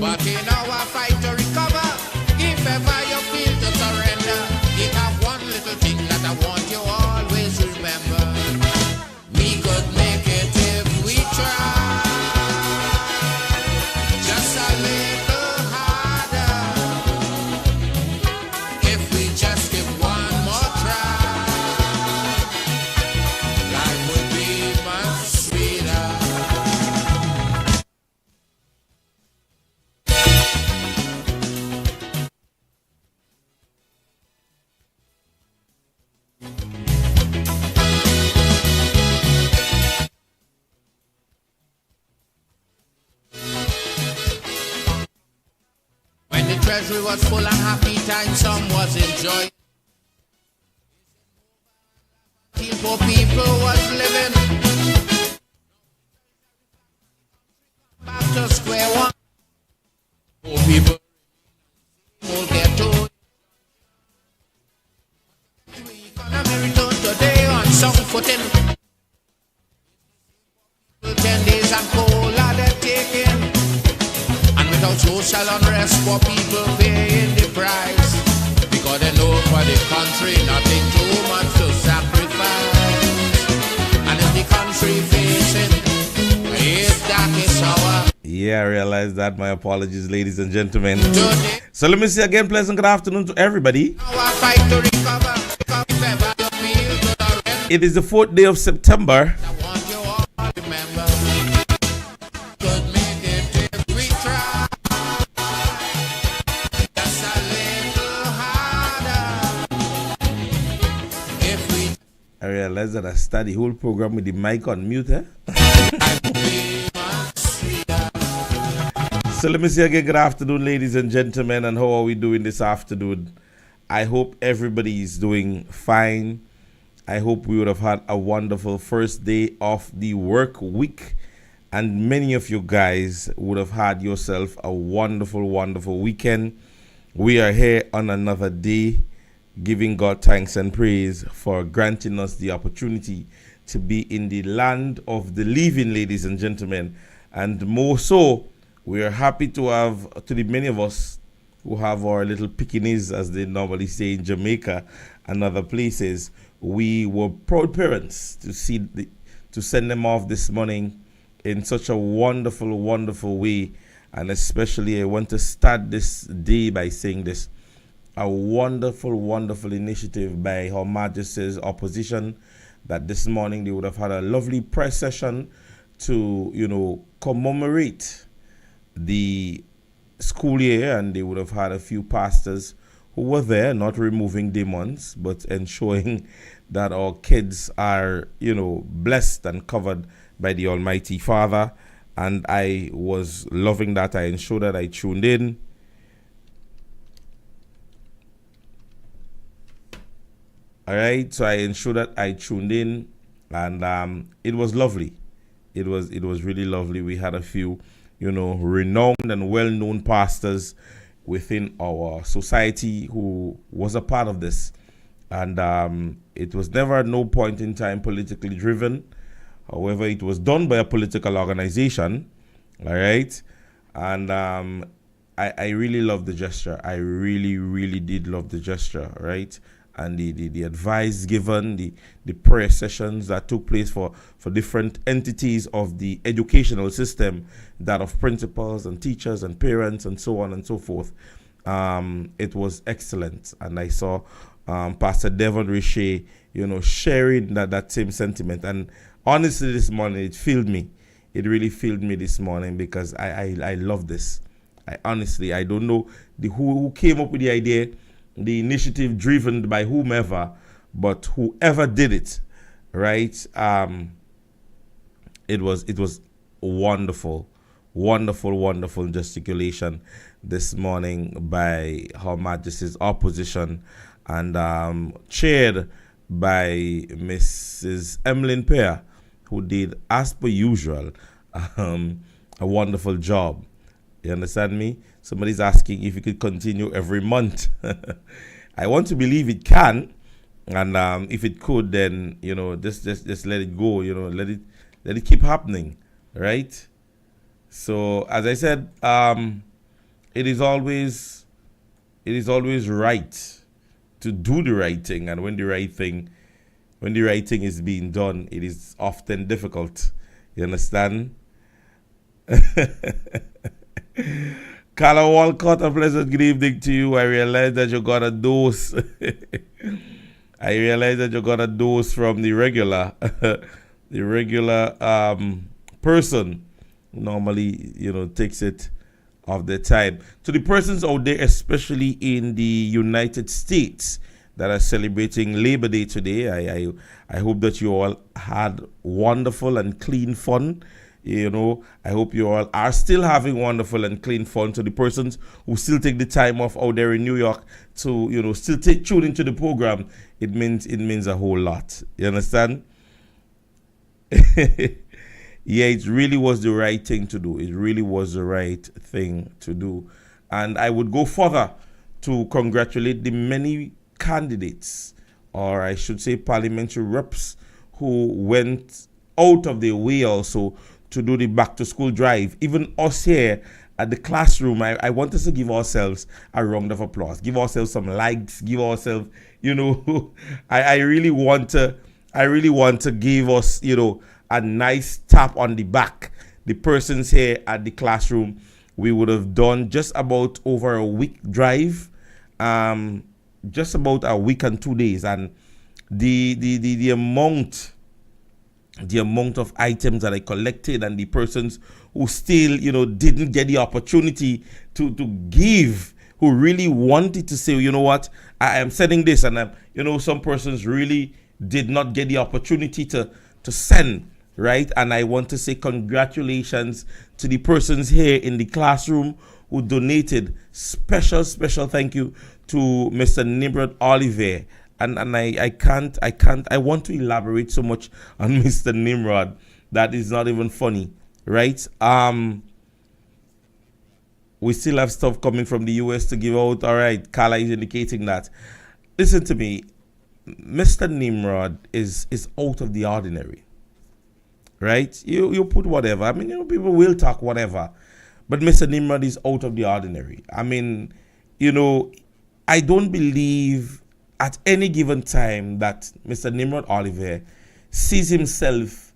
But in our fight to recover, if ever you feel to surrender, you have one little thing that I want you always remember. We could make it if we try, just a little harder. If we just give one more try, life would be much sweeter. When the treasury was full and happy times, some was enjoying. Poor people was living back to square one. Poor people will get to economy return today on some footing. 10 days and cola they're taking, and without social unrest, poor people paying the price, because they know for the country nothing too much to sacrifice. And if the country facing its darkest hour, Yeah, I realized that. My apologies, ladies and gentlemen. today So let me say again, pleasant good afternoon to everybody. our fight to recover. If ever you feel to the rest, It is the 4th day of September. I want you all to remember. Could make it if we try, just a little harder. If we I realized that I started the whole program with the mic on mute. be much sweeter. So let me say again, good afternoon, ladies and gentlemen, and how are we doing this afternoon? I hope everybody is doing fine. I hope we would have had a wonderful first day of the work week, and many of you guys would have had yourself a wonderful, wonderful weekend. We are here on another day, giving God thanks and praise for granting us the opportunity to be in the land of the living, ladies and gentlemen. And more so, we are happy to have, to the many of us who have our little pickaninnies, as they normally say in Jamaica and other places, we were proud parents to to send them off this morning in such a wonderful, wonderful way. And especially I want to start this day by saying this: a wonderful, wonderful initiative by Her Majesty's opposition, that this morning they would have had a lovely press session to, commemorate the school year, and they would have had a few pastors who were there, not removing demons, but ensuring that our kids are, blessed and covered by the Almighty Father. And I was loving that. I ensured that I tuned in. All right, so I ensured that I tuned in, and it was lovely. It was really lovely. We had a few, renowned and well-known pastors within our society who was a part of this, and it was never at no point in time politically driven. However, it was done by a political organization. All right, and I really loved the gesture. I really, really did love the gesture. Right. And the advice given, the prayer sessions that took place for different entities of the educational system, that of principals and teachers and parents and so on and so forth. It was excellent. And I saw Pastor Devon Richer, sharing that same sentiment. And honestly, this morning, it filled me. It really filled me this morning, because I love this. I don't know who came up with the idea, the initiative driven by whomever, but whoever did it, right? It was wonderful, wonderful, wonderful gesticulation this morning by Her Majesty's opposition, and chaired by Mrs. Emmeline Pear, who did, as per usual, a wonderful job. You understand me? Somebody's asking if it could continue every month. I want to believe it can, and if it could, then just let it go. Let it keep happening, right? So as I said, it is always right to do the right thing, and when the right thing is being done, it is often difficult. You understand? Carla Walcott, a pleasant good evening to you. I realize that you got a dose. I realize that you got a dose from the regular, person who normally, takes it of their time. To the persons out there, especially in the United States, that are celebrating Labor Day today, I hope that you all had wonderful and clean fun. I hope you all are still having wonderful and clean fun. To the persons who still take the time off out there in New York to, still tune into the program, it means a whole lot. You understand? Yeah, it really was the right thing to do. It really was the right thing to do. And I would go further to congratulate the many candidates, or I should say parliamentary reps, who went out of their way also to do the back to school drive. Even us here at the classroom, I want us to give ourselves a round of applause, give ourselves some likes, give ourselves, I really want to give us, a nice tap on the back. The persons here at the classroom, we would have done just about over a week drive, just about a week and 2 days, and the amount of items that I collected, and the persons who still, didn't get the opportunity to give, who really wanted to say, you know what, I am sending this, and some persons really did not get the opportunity to send, right? And I want to say congratulations to the persons here in the classroom who donated. Special thank you to Mr. Nimrod Oliver. And I want to elaborate so much on Mr. Nimrod that is not even funny, right? We still have stuff coming from the US to give out. All right, Carla is indicating that. Listen to me, Mr. Nimrod is out of the ordinary, right? You put whatever. I mean, people will talk whatever, but Mr. Nimrod is out of the ordinary. I mean, I don't believe at any given time that Mr. Nimrod Oliver sees himself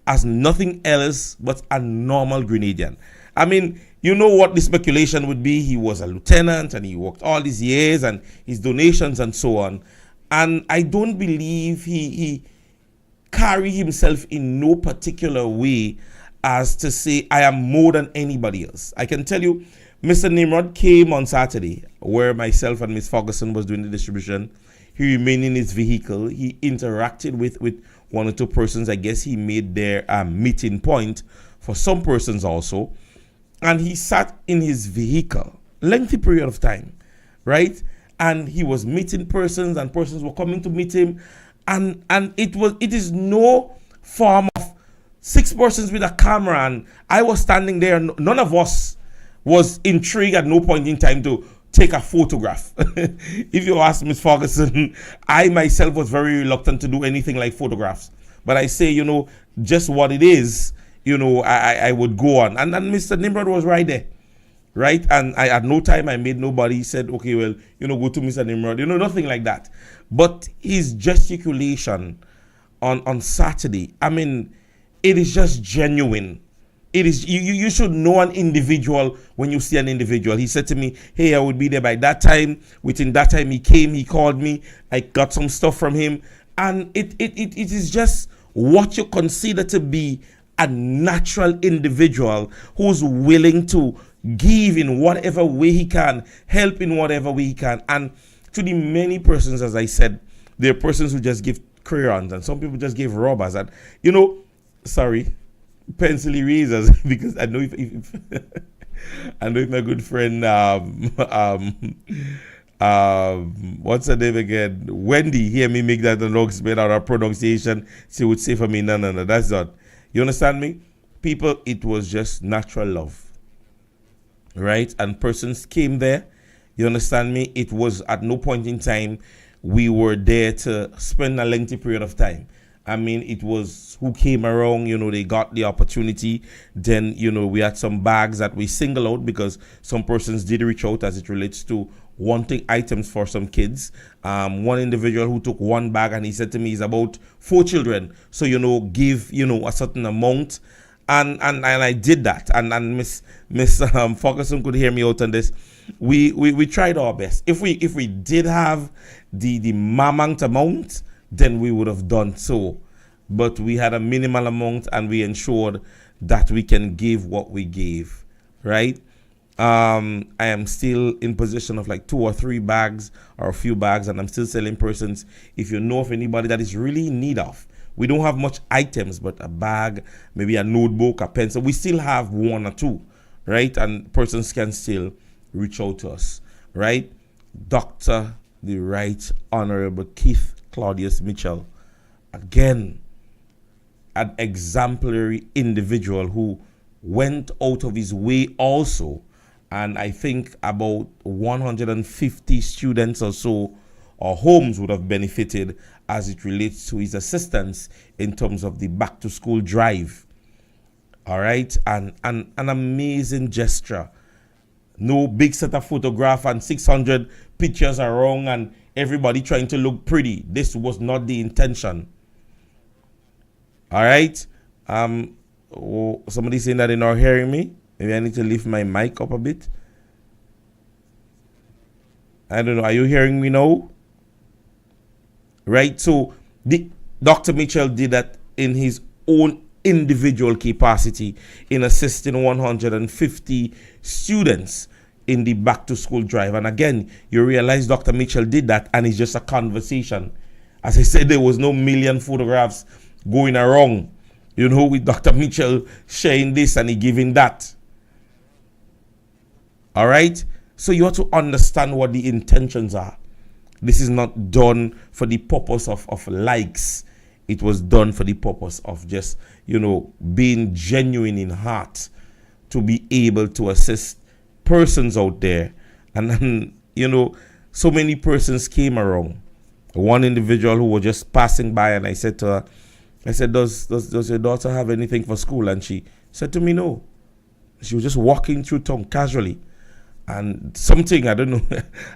as nothing else but a normal Grenadian. I mean, you know what the speculation would be? He was a lieutenant and he worked all these years and his donations and so on. And I don't believe he carry himself in no particular way as to say, I am more than anybody else. I can tell you, Mr. Nimrod came on Saturday, where myself and Miss Ferguson was doing the distribution. He remained in his vehicle. He interacted with one or two persons. I guess he made their meeting point for some persons also. And he sat in his vehicle, lengthy period of time, right? And he was meeting persons, and persons were coming to meet him. And it is no form of 6 persons with a camera, and I was standing there. None of us was intrigued at no point in time to take a photograph. If you ask Miss Ferguson, I myself was very reluctant to do anything like photographs. But I say, just what it is, I would go on. And Mr. Nimrod was right there, right? And I at no time I made nobody said, okay, well, go to Mr. Nimrod, nothing like that. But his gesticulation on Saturday, I mean, it is just genuine. It is you should know an individual when you see an individual. He said to me, hey, I would be there by that time. Within that time he came, he called me, I got some stuff from him. And it is just what you consider to be a natural individual who's willing to give in whatever way he can, help in whatever way he can. And to the many persons, as I said, there are persons who just give crayons, and some people just give rubbers, and pencil erasers, because I know if I know if my good friend what's her name again, Wendy, hear me make that announcement out of pronunciation, she would say for me, no, that's not. You understand me? People, it was just natural love, right? And persons came there. You understand me? It was at no point in time we were there to spend a lengthy period of time. I mean, it was who came around, they got the opportunity. Then, we had some bags that we single out because some persons did reach out as it relates to wanting items for some kids. One individual who took one bag and he said to me, he's about 4 children. So, give, a certain amount. And I did that. And Miss Ferguson could hear me out on this. We tried our best. If we did have the mammoth amount, then we would have done so. But we had a minimal amount and we ensured that we can give what we gave, right? I am still in possession of like 2 or 3 bags or a few bags, and I'm still selling persons. If you know of anybody that is really in need of, we don't have much items, but a bag, maybe a notebook, a pencil, we still have 1 or 2, right? And persons can still reach out to us, right? Dr. the Right Honorable Keith Claudius Mitchell, again, an exemplary individual who went out of his way also, and I think about 150 students or so or homes would have benefited as it relates to his assistance in terms of the back to school drive. All right, and an amazing gesture. No big set of photograph and 600 pictures are wrong and everybody trying to look pretty. This was not the intention. All right. Somebody saying that they're not hearing me. Maybe I need to lift my mic up a bit. I don't know. Are you hearing me now? Right. So Dr. Mitchell did that in his own individual capacity in assisting 150 students in the back to school drive. And again, you realize Dr. Mitchell did that and it's just a conversation. As I said, there was no million photographs going around, with Dr. Mitchell sharing this and he giving that. All right. So you have to understand what the intentions are. This is not done for the purpose of likes. It was done for the purpose of just, being genuine in heart to be able to assist persons out there. And then, so many persons came around. One individual who was just passing by and I said to her, does your daughter have anything for school? And she said to me, no. She was just walking through town casually. And something, I don't know,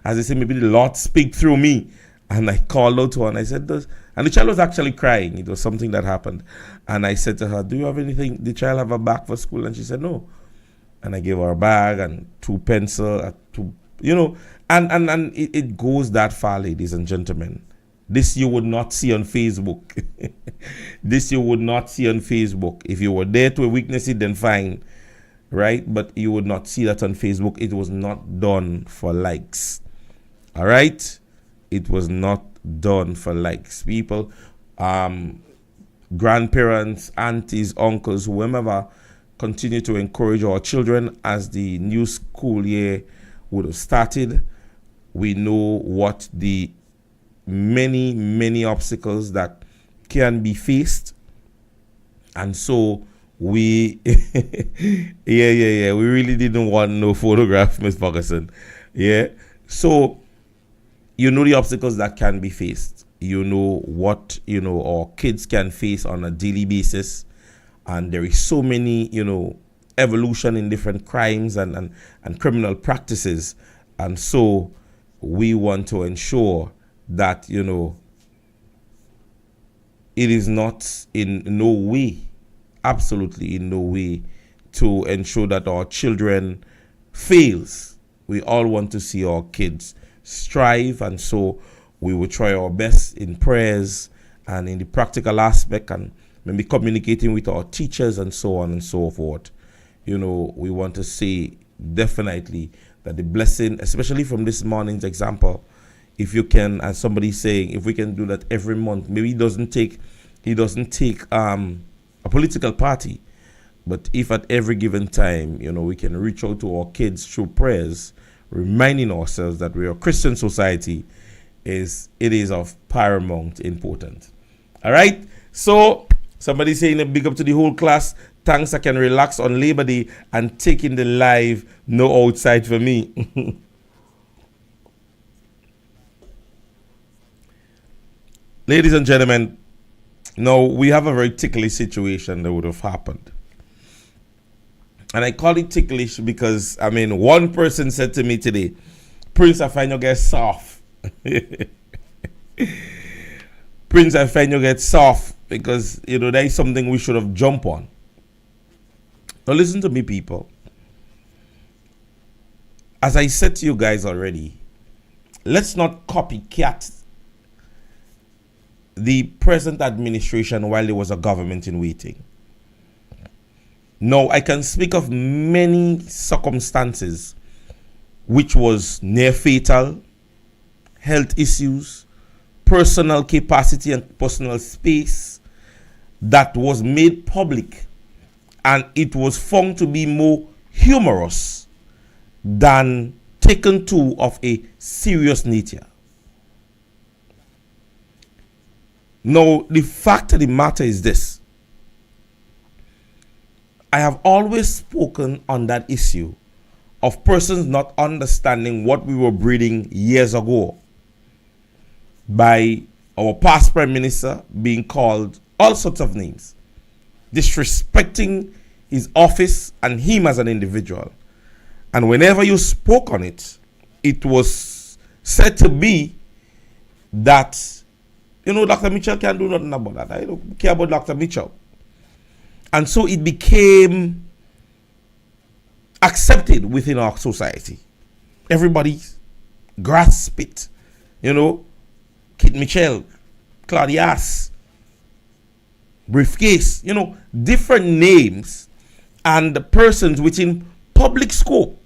as I say, maybe the Lord speak through me. And I called out to her and I said, and the child was actually crying. It was something that happened. And I said to her, do you have anything? The child have a bag for school? And she said, no. And I gave her a bag and 2 pencils, and it goes that far, ladies and gentlemen. This you would not see on Facebook. This you would not see on Facebook. If you were there to witness it, then fine. Right? But you would not see that on Facebook. It was not done for likes. All right? It was not done for likes. People, grandparents, aunties, uncles, whomever, continue to encourage our children as the new school year would have started. We know what the many, many obstacles that can be faced. And so we, we really didn't want no photograph, Miss Ferguson. Yeah. So, the obstacles that can be faced. What, our kids can face on a daily basis. And there is so many, evolution in different crimes and criminal practices. And so we want to ensure that, it is not in no way, absolutely in no way, to ensure that our children fails. We all want to see our kids strive, and so we will try our best in prayers and in the practical aspect and maybe communicating with our teachers and so on and so forth. We want to say definitely that the blessing, especially from this morning's example, if you can, as somebody's saying, if we can do that every month, maybe he doesn't take a political party, but if at every given time, we can reach out to our kids through prayers, reminding ourselves that we are a Christian society, it is of paramount importance. All right. So somebody saying a big up to the whole class. Thanks, I can relax on Labor Day and take in the live, no outside for me. Ladies and gentlemen, Now, we have a very ticklish situation that would have happened. And I call it ticklish because, one person said to me today, Prince, I find you get soft. Prince, I find you get soft because, that is something we should have jumped on. Now, listen to me, people. As I said to you guys already, let's not copycat the present administration while there was a government in waiting. No, I can speak of many circumstances which was near fatal, health issues, personal capacity and personal space that was made public, and it was found to be more humorous than taken to of a serious nature. Now, the fact of the matter is this. I have always spoken on that issue of persons not understanding what we were breeding years ago by our past Prime Minister being called all sorts of names, disrespecting his office and him as an individual. And whenever you spoke on it, it was said to be that, Dr. Mitchell can't do nothing about that. I don't care about Dr. Mitchell. And so it became accepted within our society. Everybody grasped it. Kit Mitchell, Claudius, Briefcase, different names and the persons within public scope.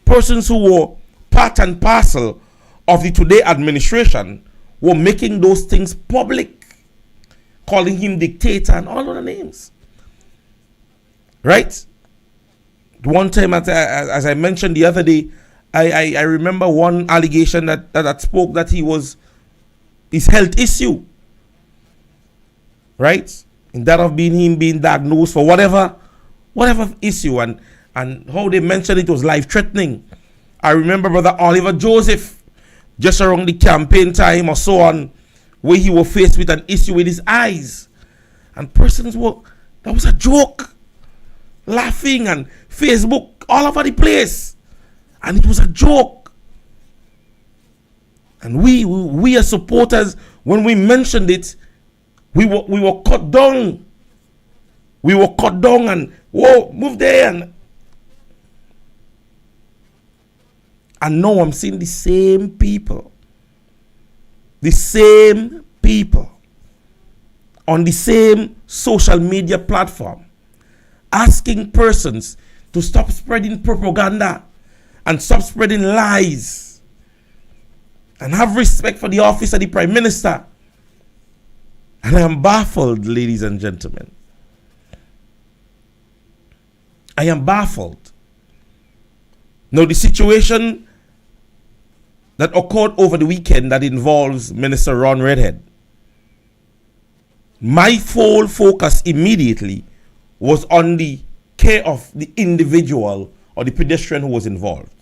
Persons who were part and parcel of the today administration were making those things public, calling him dictator and all other names. Right? One time, as I mentioned the other day, I remember one allegation that spoke that he was his health issue. Right? In that of him being diagnosed for whatever issue, and how they mentioned it was life-threatening. I remember Brother Oliver Joseph, just around the campaign time or so on, where he was faced with an issue with his eyes. And persons that was a joke. Laughing and Facebook all over the place. And it was a joke. And we as supporters, when we mentioned it, we were cut down. We were cut down and, whoa, move there. And now I'm seeing the same people on the same social media platform asking persons to stop spreading propaganda and stop spreading lies and have respect for the office of the Prime Minister. And I am baffled, ladies and gentlemen. I am baffled. Now, the situation that occurred over the weekend that involves Minister Ron Redhead, my full focus immediately was on the care of the individual or the pedestrian who was involved.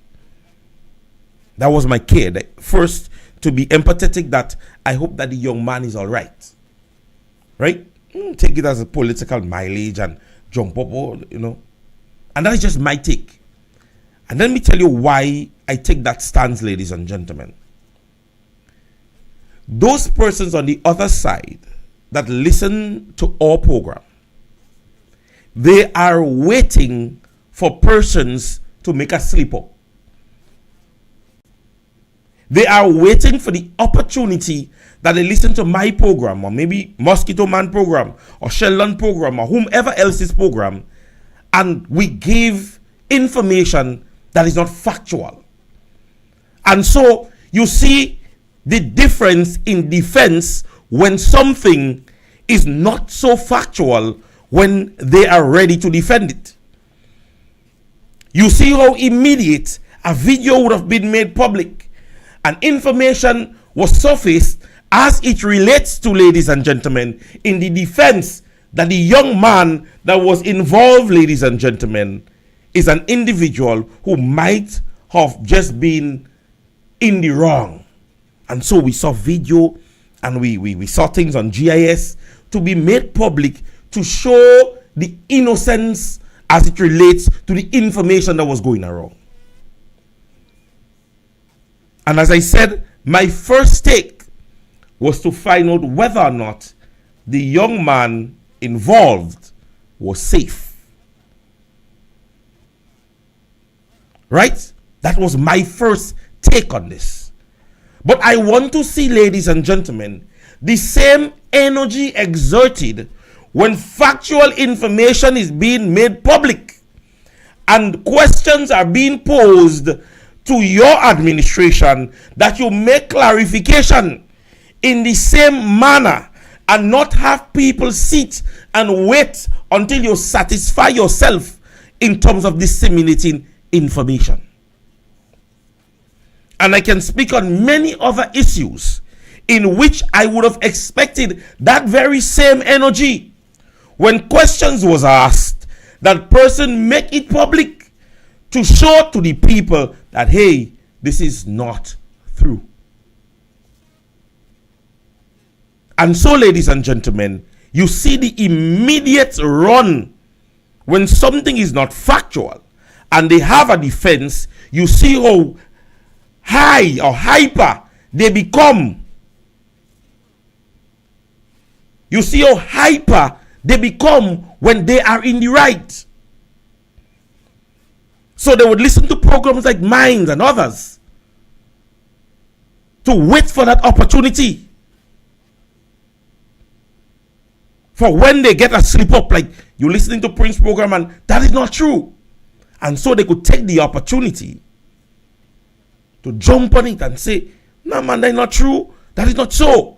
That was my care. First, to be empathetic that I hope that the young man is all right. Right? Take it as a political mileage and jump up, And that is just my take. And let me tell you why I take that stance, ladies and gentlemen. Those persons on the other side that listen to our program, they are waiting for persons to make a slip up. They are waiting for the opportunity that they listen to my program, or maybe Mosquito Man program, or Sheldon program, or whomever else's program, and we give information that is not factual. And so you see the difference in defense when something is not so factual when they are ready to defend it. You see how immediate a video would have been made public and information was surfaced as it relates to, ladies and gentlemen, in the defense that the young man that was involved, ladies and gentlemen, is an individual who might have just been in the wrong. And so we saw video and we saw things on GIS. to be made public to show the innocence as it relates to the information that was going around. And as I said, my first take was to find out whether or not the young man involved was safe. Right? That was my first take on this. But I want to see, ladies and gentlemen, the same energy exerted when factual information is being made public and questions are being posed to your administration, that you make clarification in the same manner and not have people sit and wait until you satisfy yourself in terms of disseminating information. And I can speak on many other issues in which I would have expected that very same energy when questions was asked, that person make it public to show to the people that, hey, this is not true. And so, ladies and gentlemen, you see the immediate run when something is not factual and they have a defense. You see how high or hyper they become. You see how hyper they become when they are in the right. So they would listen to programs like mine and others to wait for that opportunity. For when they get a slip up, like you're listening to Prince's program and that is not true. And so they could take the opportunity to jump on it and say, no man, that's not true. That is not so.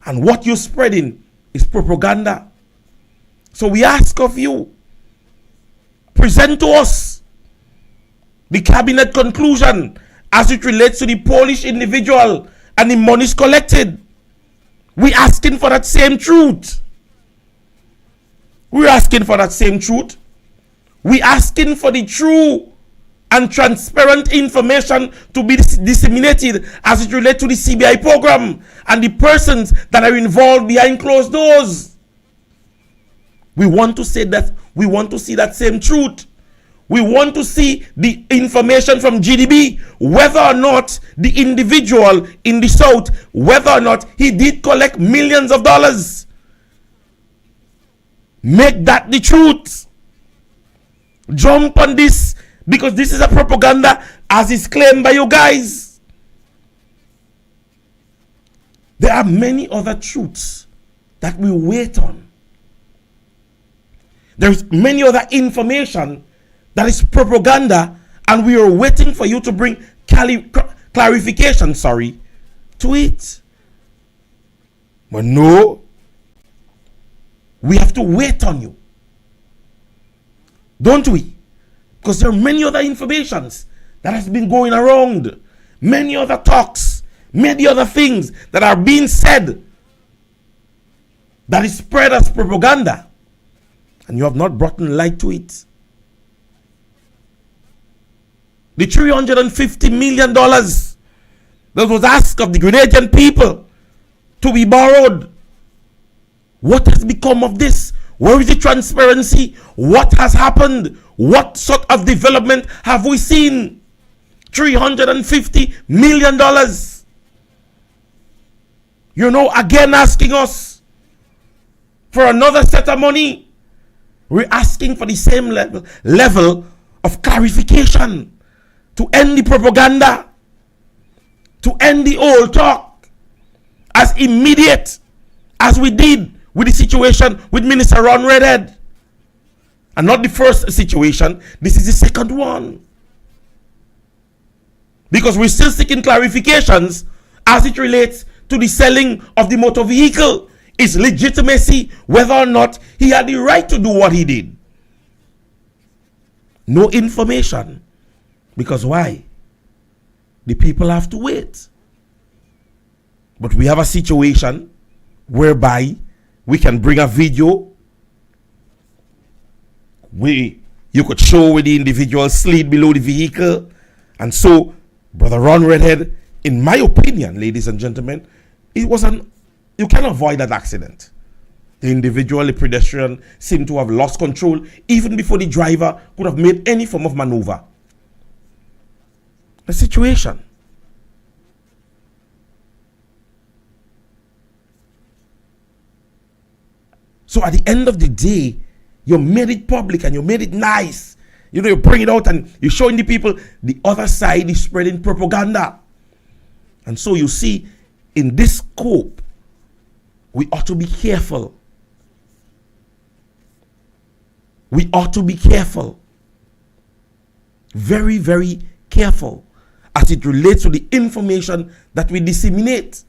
And what you're spreading is propaganda. So we ask of you, present to us the cabinet conclusion as it relates to the Polish individual and the monies collected. We're asking for that same truth. We're asking for that same truth. We're asking for the true and transparent information to be disseminated as it relates to the CBI program and the persons that are involved behind closed doors. We want to say that, we want to see that same truth. We want to see the information from GDB, whether or not the individual in the South, whether or not he did collect millions of dollars. Make that the truth. Jump on this, because this is a propaganda as is claimed by you guys. There are many other truths that we wait on. There is many other information that is propaganda, and we are waiting for you to bring clarification, to it. But no, we have to wait on you. Don't we? Because there are many other informations that has been going around. Many other talks. Many other things that are being said that is spread as propaganda. And you have not brought light to it. The $350 million that was asked of the Grenadian people to be borrowed. What has become of this? Where is the transparency? What has happened? What sort of development have we seen? $350 million. You're now again asking us for another set of money. We're asking for the same level of clarification to end the propaganda, to end the old talk as immediate as we did with the situation with Minister Ron Redhead. And not the first situation, this is the second one. Because we're still seeking clarifications as it relates to the selling of the motor vehicle, its legitimacy, whether or not he had the right to do what he did. No information. Because why? The people have to wait. But we have a situation whereby we can bring a video. You could show where the individual slid below the vehicle. And so, Brother Ron Redhead, in my opinion, ladies and gentlemen, you can avoid that accident. The individual, the pedestrian, seemed to have lost control even before the driver could have made any form of maneuver. The situation. So at the end of the day, you made it public and you made it nice. You know, you bring it out and you're showing the people the other side is spreading propaganda. And so you see, in this scope, we ought to be careful. We ought to be careful. Very, very careful as it relates to the information that we disseminate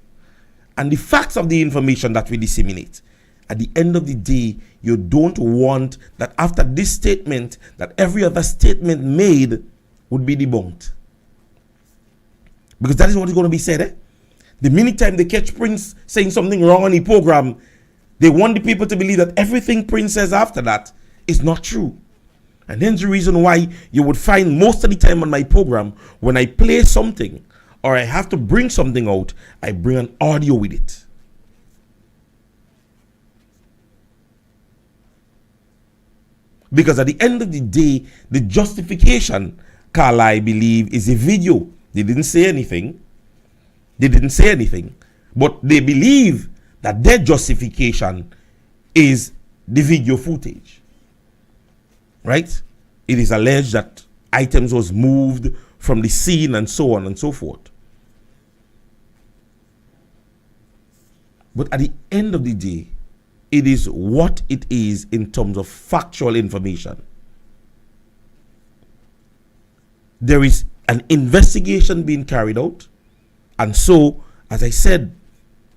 and the facts of the information that we disseminate. At the end of the day, you don't want that after this statement, that every other statement made would be debunked. Because that is what is going to be said. Eh? The minute time they catch Prince saying something wrong on the program, they want the people to believe that everything Prince says after that is not true. And hence the reason why you would find most of the time on my program, when I play something or I have to bring something out, I bring an audio with it. Because at the end of the day, the justification, Carla, I believe, is a video. They didn't say anything. They didn't say anything. But they believe that their justification is the video footage. Right? It is alleged that items was moved from the scene and so on and so forth. But at the end of the day, it is what it is in terms of factual information. There is an investigation being carried out, and so, as I said,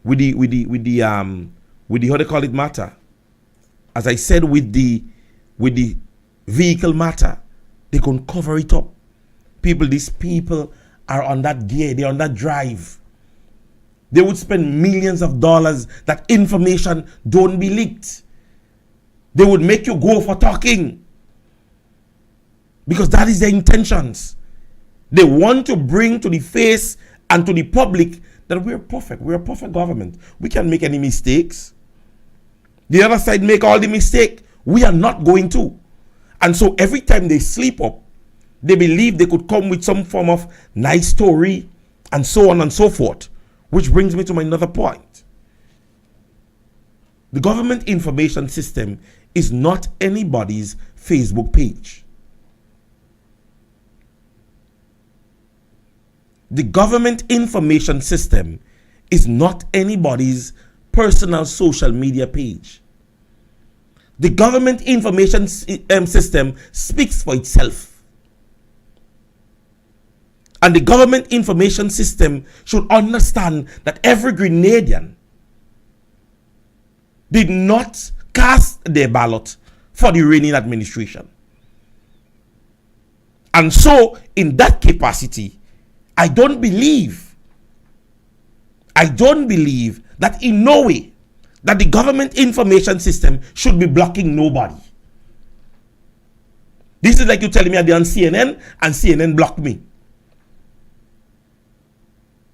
with the how they call it matter, as I said with the vehicle matter, they can cover it up. These people are on that gear, they're on that drive. They would spend millions of dollars that information don't be leaked. They would make you go for talking. Because that is their intentions. They want to bring to the face and to the public that we're perfect. We're a perfect government. We can't make any mistakes. The other side make all the mistake. We are not going to. And so every time they sleep up, they believe they could come with some form of nice story and so on and so forth. Which brings me to my another point. The government information system is not anybody's Facebook page. The government information system is not anybody's personal social media page. The government information system speaks for itself. And the government information system should understand that every Grenadian did not cast their ballot for the reigning administration. And so, in that capacity, I don't believe that in no way that the government information system should be blocking nobody. This is like you telling me I'd be on CNN and CNN blocked me.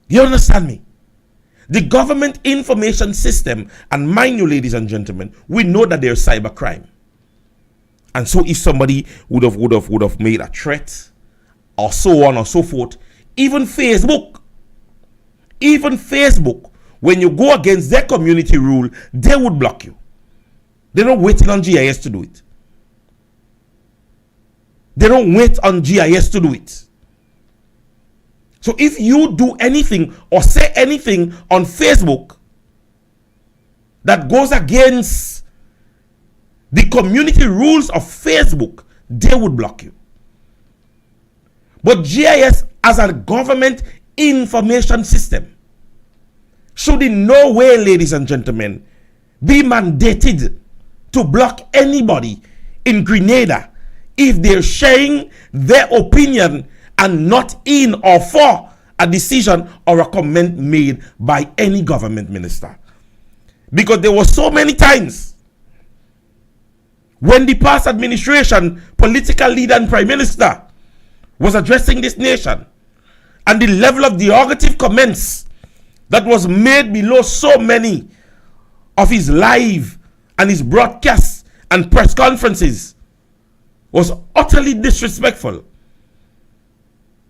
You understand me? The government information system, and mind you, ladies and gentlemen, we know that there's cybercrime. And so if somebody would have made a threat or so on or so forth, even Facebook, when you go against their community rule, they would block you. They're not waiting on GIS to do it. They don't wait on GIS to do it. So if you do anything or say anything on Facebook that goes against the community rules of Facebook, they would block you. But GIS as a government information system should in no way, ladies and gentlemen, be mandated to block anybody in Grenada if they're sharing their opinion and not in or for a decision or a comment made by any government minister. Because there were so many times when the past administration, political leader and prime minister was addressing this nation, and the level of derogative comments that was made below so many of his live and his broadcasts and press conferences was utterly disrespectful.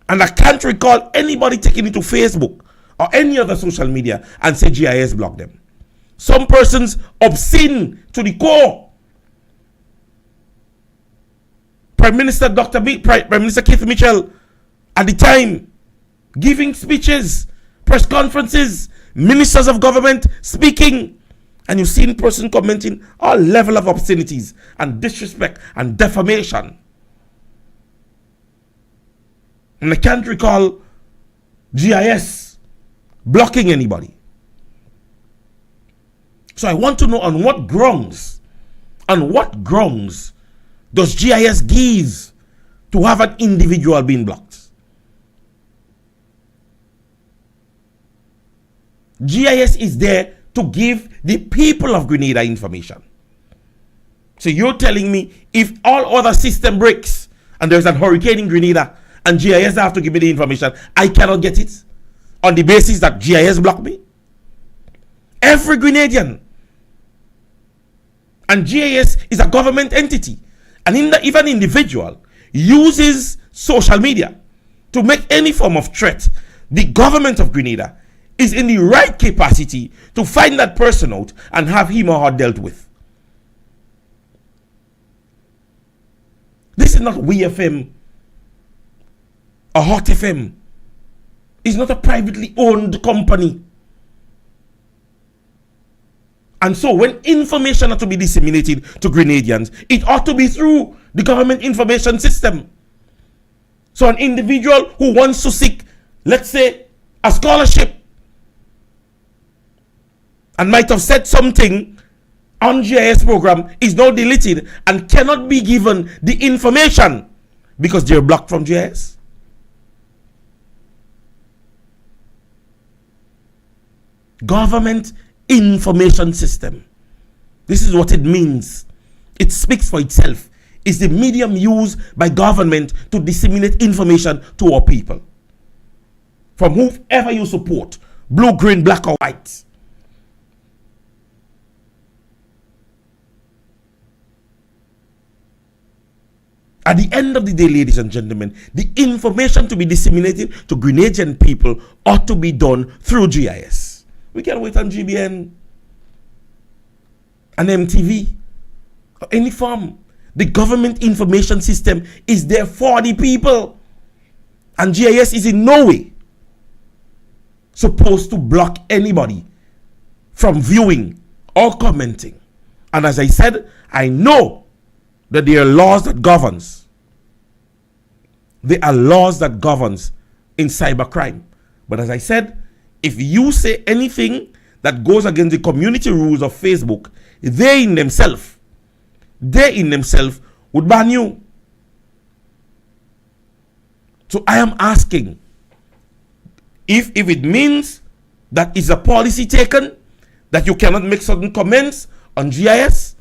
And I can't recall anybody taking it to Facebook or any other social media and say GIS blocked them. Some persons obscene to the core. Prime Minister Keith Mitchell at the time giving speeches, press conferences, ministers of government speaking, and you've seen person commenting all level of obscenities and disrespect and defamation. And I can't recall GIS blocking anybody. So I want to know on what grounds does GIS give to have an individual being blocked? GIS is there to give the people of Grenada information. So you're telling me if all other system breaks and there's a hurricane in Grenada and GIS have to give me the information, I cannot get it on the basis that GIS blocked me? Every Grenadian. And GIS is a government entity. And if an individual uses social media to make any form of threat, the government of Grenada is in the right capacity to find that person out and have him or her dealt with. This is not WeFM or Hot FM. It's not a privately owned company. And so when information ought to be disseminated to Grenadians, it ought to be through the government information system. So an individual who wants to seek, let's say, a scholarship and might have said something on GIS program is now deleted and cannot be given the information because they're blocked from GIS. Government information system. This is what it means. It speaks for itself. It's the medium used by government to disseminate information to our people. From whoever you support, blue, green, black or white. At the end of the day, ladies and gentlemen, the information to be disseminated to Grenadian people ought to be done through GIS. We can wait on GBN and MTV or any form. The government information system is there for the people. And GIS is in no way supposed to block anybody from viewing or commenting. And as I said, I know that there are laws that governs. There are laws that governs in cybercrime. But as I said, if you say anything that goes against the community rules of Facebook, they in themselves would ban you. So I am asking, if it means that it's a policy taken, that you cannot make certain comments on GIS,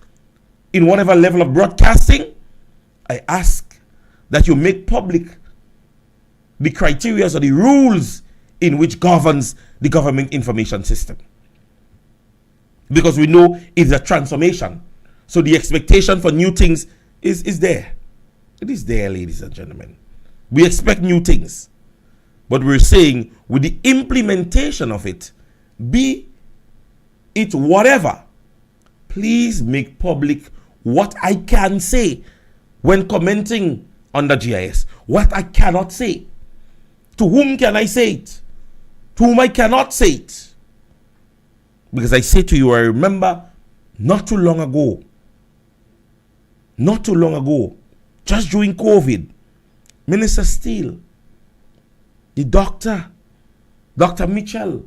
in whatever level of broadcasting, I ask that you make public the criteria or the rules in which governs the government information system. Because we know it's a transformation. So the expectation for new things is there. It is there, ladies and gentlemen. We expect new things. But we're saying with the implementation of it, be it whatever, please make public what I can say when commenting on the GIS, what I cannot say. To whom can I say it? To whom I cannot say it. Because I say to you, I remember not too long ago, just during COVID, Minister Steele, the doctor, Dr. Mitchell,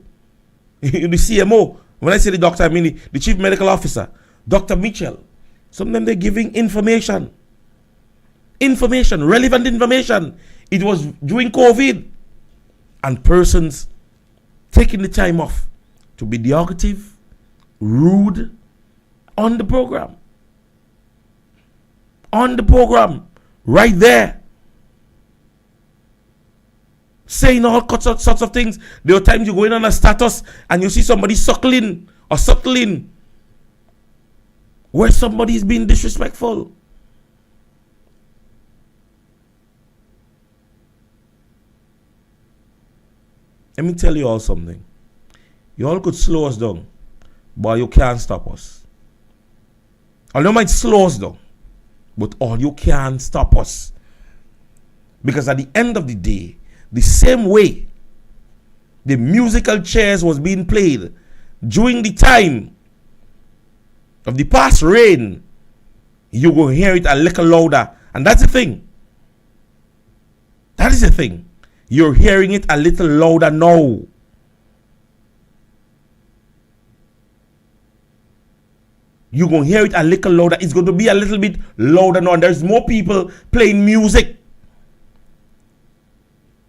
the CMO, when I say the doctor, I mean the chief medical officer, Dr. Mitchell. Sometimes they're giving information, relevant information. It was during COVID. And persons taking the time off to be derogative, rude on the program. Right there. Saying all sorts of things. There are times you go in on a status and you see somebody suckling or suckling where somebody is being disrespectful. Let me tell you all something. You all could slow us down, but you can't stop us. All you might slow us down, but all you can't stop us. Because at the end of the day, the same way the musical chairs was being played during the time of the past rain, you will hear it a little louder. And that's the thing. That is the thing. You're hearing it a little louder now. You're going to hear it a little louder. It's going to be a little bit louder now. And there's more people playing music.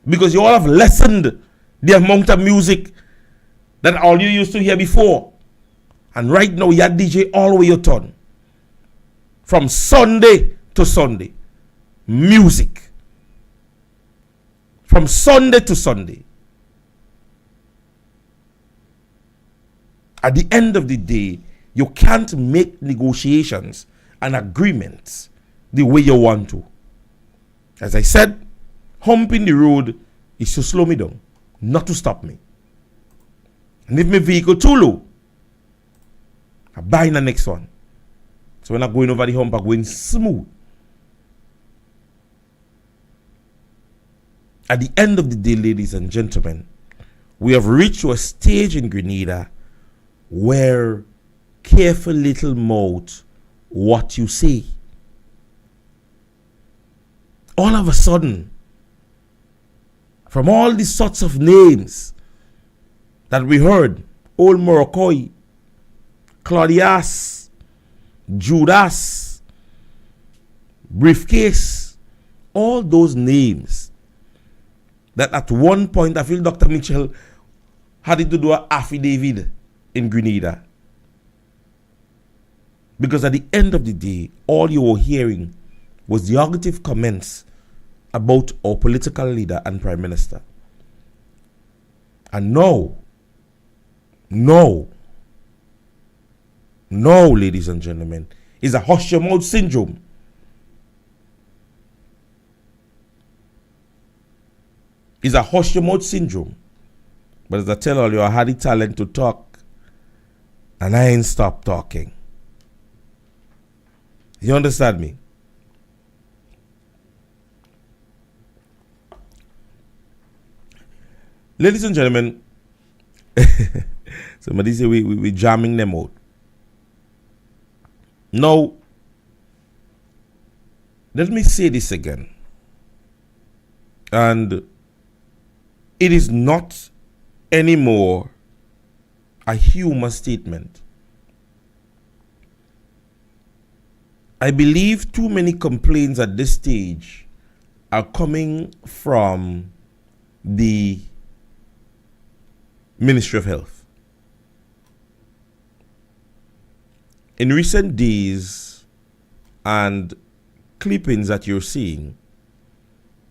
Because you all have lessened the amount of music that all you used to hear before. And right now, you're DJ all the way your turn. From Sunday to Sunday. Music. From Sunday to Sunday. At the end of the day, you can't make negotiations and agreements the way you want to. As I said, humping the road is to slow me down, not to stop me. And if my vehicle too low, I buy the next one. So when I'm going over the hump, I'm going smooth. At the end of the day, ladies and gentlemen, we have reached to a stage in Grenada where careful little mouth what you say. All of a sudden, from all these sorts of names that we heard, Old Morocco, Claudius, Judas, Briefcase, all those names that at one point I feel Dr. Mitchell had it to do an affidavit in Grenada. Because at the end of the day, all you were hearing was derogative comments about our political leader and prime minister. And no, ladies and gentlemen, is a hush your mouth syndrome. It's a hush your mouth syndrome. But as I tell all you, I had the talent to talk, and I ain't stopped talking. You understand me? Ladies and gentlemen, somebody say we jamming them out. Now, let me say this again. And it is not anymore a humor statement. I believe too many complaints at this stage are coming from the Ministry of Health. In recent days and clippings that you're seeing,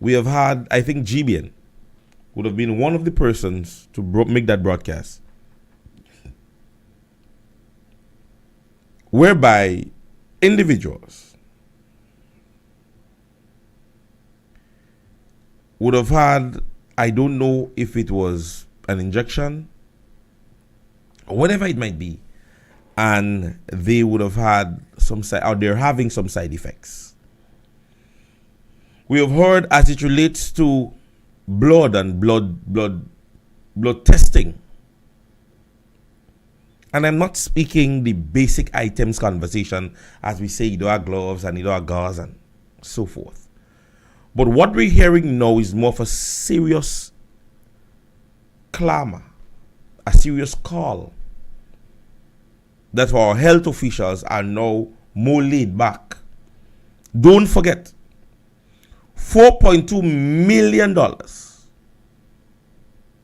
we have had, I think GBN would have been one of the persons to make that broadcast, whereby individuals would have had, I don't know if it was an injection or whatever it might be, and they would have had some side, or they're having some side effects. We have heard as it relates to blood and blood testing. And I'm not speaking the basic items conversation as we say you don't have gloves and you don't have gauze and so forth. But what we're hearing now is more of a serious clamor, a serious call that our health officials are now more laid back. Don't forget, $4.2 million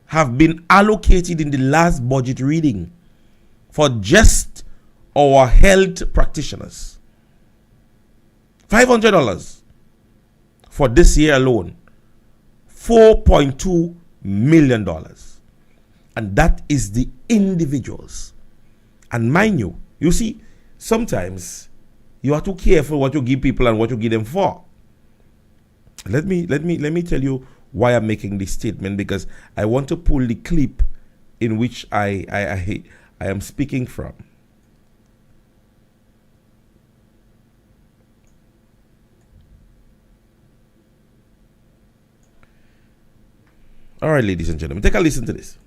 have been allocated in the last budget reading for just our health practitioners. $500 for this year alone. $4.2 million. And that is the individuals. And mind you, you see, sometimes you are too careful what you give people and what you give them for. Let me tell you why I'm making this statement, because I want to pull the clip in which I am speaking from. All right, ladies and gentlemen, take a listen to this.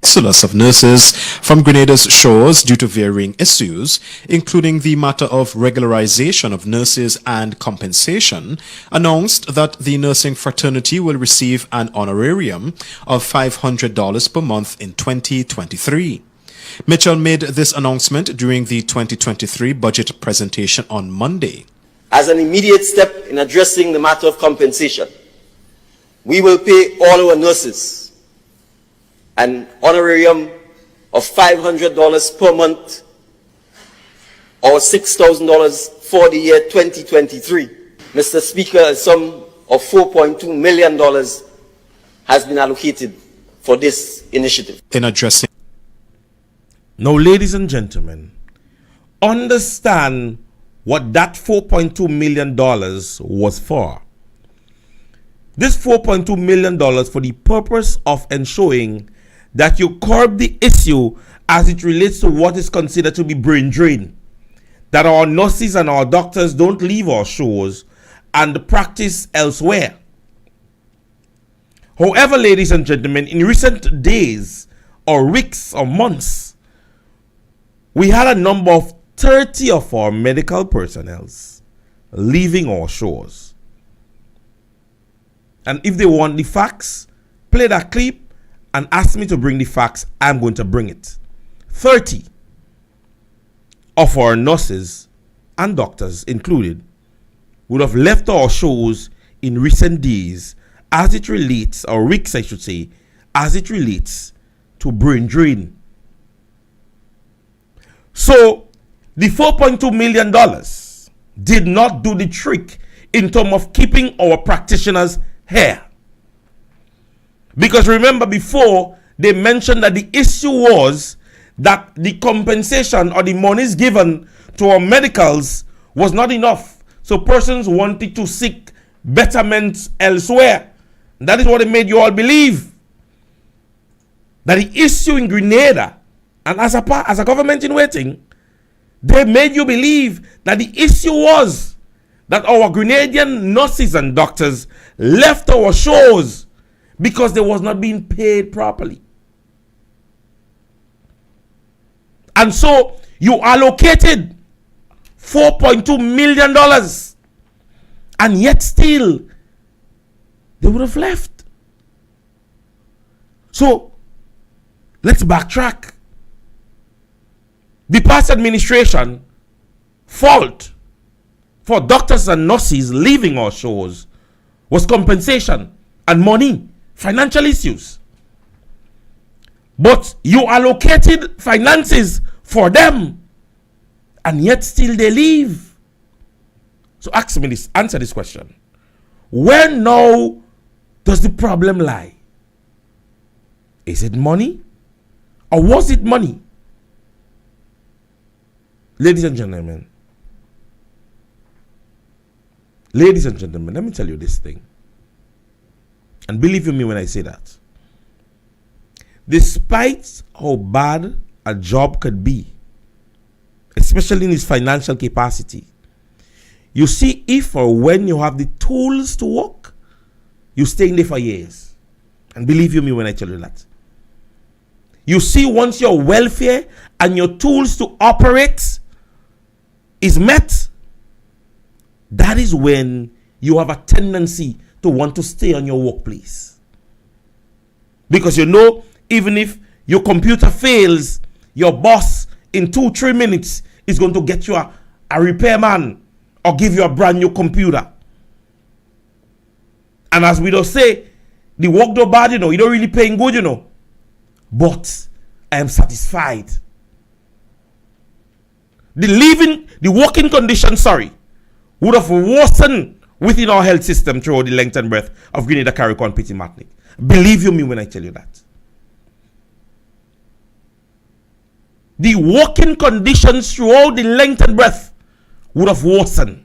Exodus of nurses from Grenada's shores due to varying issues, including the matter of regularization of nurses and compensation, announced that the nursing fraternity will receive an honorarium of $500 per month in 2023. Mitchell made this announcement during the 2023 budget presentation on Monday. As an immediate step in addressing the matter of compensation, we will pay all our nurses an honorarium of $500 per month, or $6,000 for the year 2023. Mr. Speaker, a sum of $4.2 million has been allocated for this initiative. In addressing Now, ladies and gentlemen, understand what that $4.2 million was for. This $4.2 million for the purpose of ensuring that you curb the issue as it relates to what is considered to be brain drain. That our nurses and our doctors don't leave our shores and practice elsewhere. However, ladies and gentlemen, in recent days or weeks or months, we had a number of 30 of our medical personnel leaving our shores. And if they want the facts, play that clip and ask me to bring the facts. I'm going to bring it. 30 of our nurses and doctors included would have left our shows in recent days as it relates, or weeks I should say, as it relates to brain drain. So the $4.2 million did not do the trick in terms of keeping our practitioners here. Because remember, before they mentioned that the issue was that the compensation or the monies given to our medicals was not enough. So persons wanted to seek betterment elsewhere. That is what it made you all believe. That the issue in Grenada, and as a government in waiting, they made you believe that the issue was that our Grenadian nurses and doctors left our shores because they was not being paid properly. And so you allocated $4.2 million, and yet still they would have left. So let's backtrack. The past administration fault for doctors and nurses leaving our shores was compensation and money, financial issues. But you allocated finances for them, and yet still they leave. So answer this question. Where now does the problem lie? Is it money? Or was it money? Ladies and gentlemen, let me tell you this thing. And believe you me when I say that. Despite how bad a job could be, especially in its financial capacity, you see, if or when you have the tools to work, you stay in there for years. And believe you me when I tell you that. You see, once your welfare and your tools to operate is met, that is when you have a tendency to want to stay on your workplace. Because you know, even if your computer fails, your boss in 2-3 minutes is going to get you a repairman or give you a brand new computer. And as we don't say, the work do bad, you don't really paying good, but I am satisfied. The working conditions, would have worsened within our health system throughout the length and breadth of Grenada, Carriacou, Petit Martinique. Believe you me when I tell you that. The working conditions throughout the length and breadth would have worsened.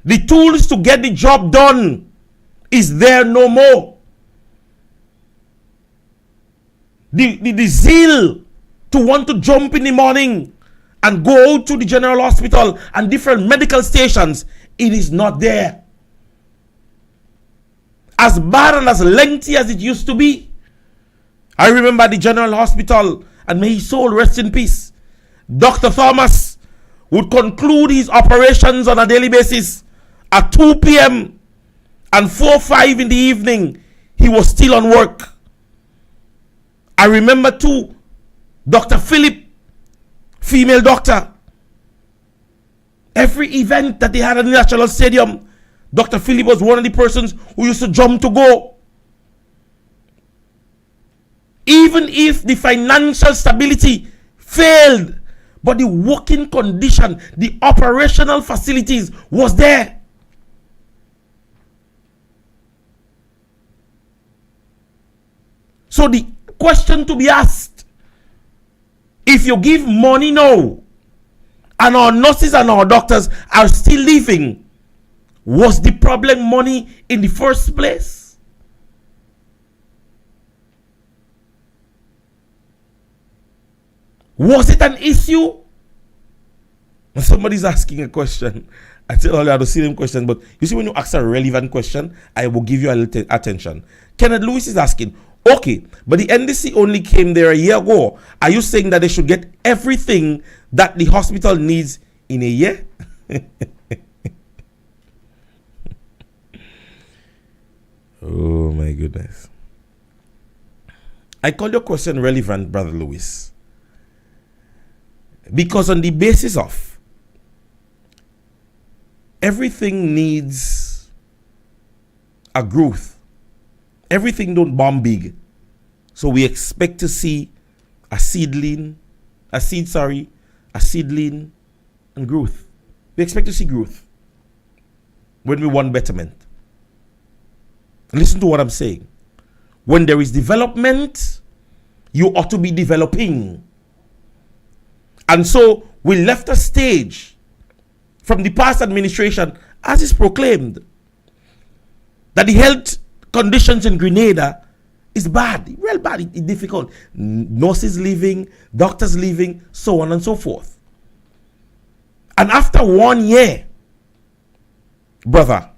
The tools to get the job done is there no more. The zeal to want to jump in the morning and go out to the general hospital and different medical stations, it is not there. As bad and as lengthy as it used to be. I remember the general hospital, and may his soul rest in peace, Dr. Thomas would conclude his operations on a daily basis at 2 p.m. and 4-5 in the evening, he was still on work. I remember too, Dr. Philip, female doctor. Every event that they had at the National Stadium, Dr. Philip was one of the persons who used to jump to go. Even if the financial stability failed, but the working condition, the operational facilities was there. So the question to be asked, if you give money now, and our nurses and our doctors are still living, was the problem money in the first place? Was it an issue? When somebody's asking a question, I tell all you have to see them question, but you see, when you ask a relevant question, I will give you a little attention. Kenneth Lewis is asking, okay, but the NDC only came there a year ago. Are you saying that they should get everything that the hospital needs in a year? Oh my goodness. I call your question relevant, Brother Lewis, because on the basis of everything needs a growth. Everything don't bomb big. So we expect to see a seedling and growth. We expect to see growth when we want betterment. Listen to what I'm saying. When there is development, you ought to be developing. And so we left a stage from the past administration, as is proclaimed, that the health conditions in Grenada is bad, real bad, it's difficult. Nurses leaving, doctors leaving, so on and so forth. And after 1 year, brother,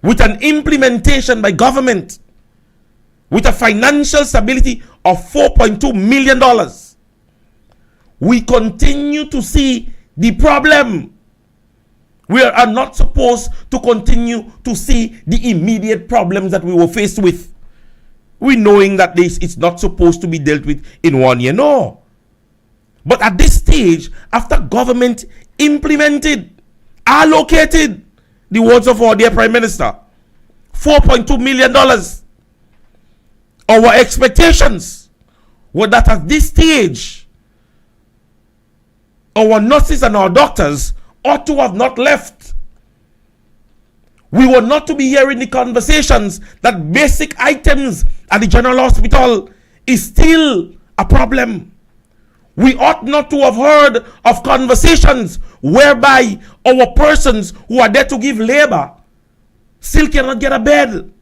with an implementation by government, with a financial stability of $4.2 million, we continue to see the problem. We are not supposed to continue to see the immediate problems that we were faced with. We knowing that this is not supposed to be dealt with in 1 year, no. But at this stage, after government implemented, allocated, the words of our dear Prime Minister, $4.2 million, our expectations were that at this stage, our nurses and our doctors ought to have not left. We were not to be hearing the conversations that basic items at the general hospital is still a problem. We ought not to have heard of conversations whereby our persons who are there to give labor still cannot get a bed.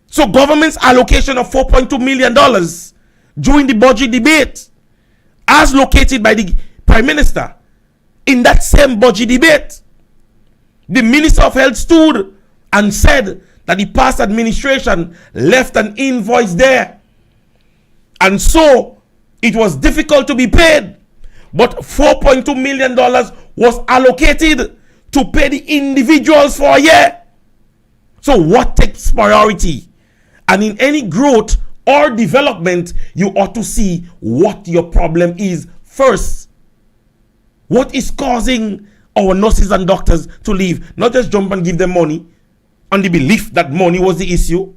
So government's allocation of $4.2 million during the budget debate, as located by the Prime Minister, in that same budget debate, the Minister of Health stood and said that the past administration left an invoice there. And so it was difficult to be paid. But $4.2 million was allocated to pay the individuals for a year. So what takes priority? And in any growth or development, you ought to see what your problem is first. What is causing our nurses and doctors to leave? Not just jump and give them money on the belief that money was the issue.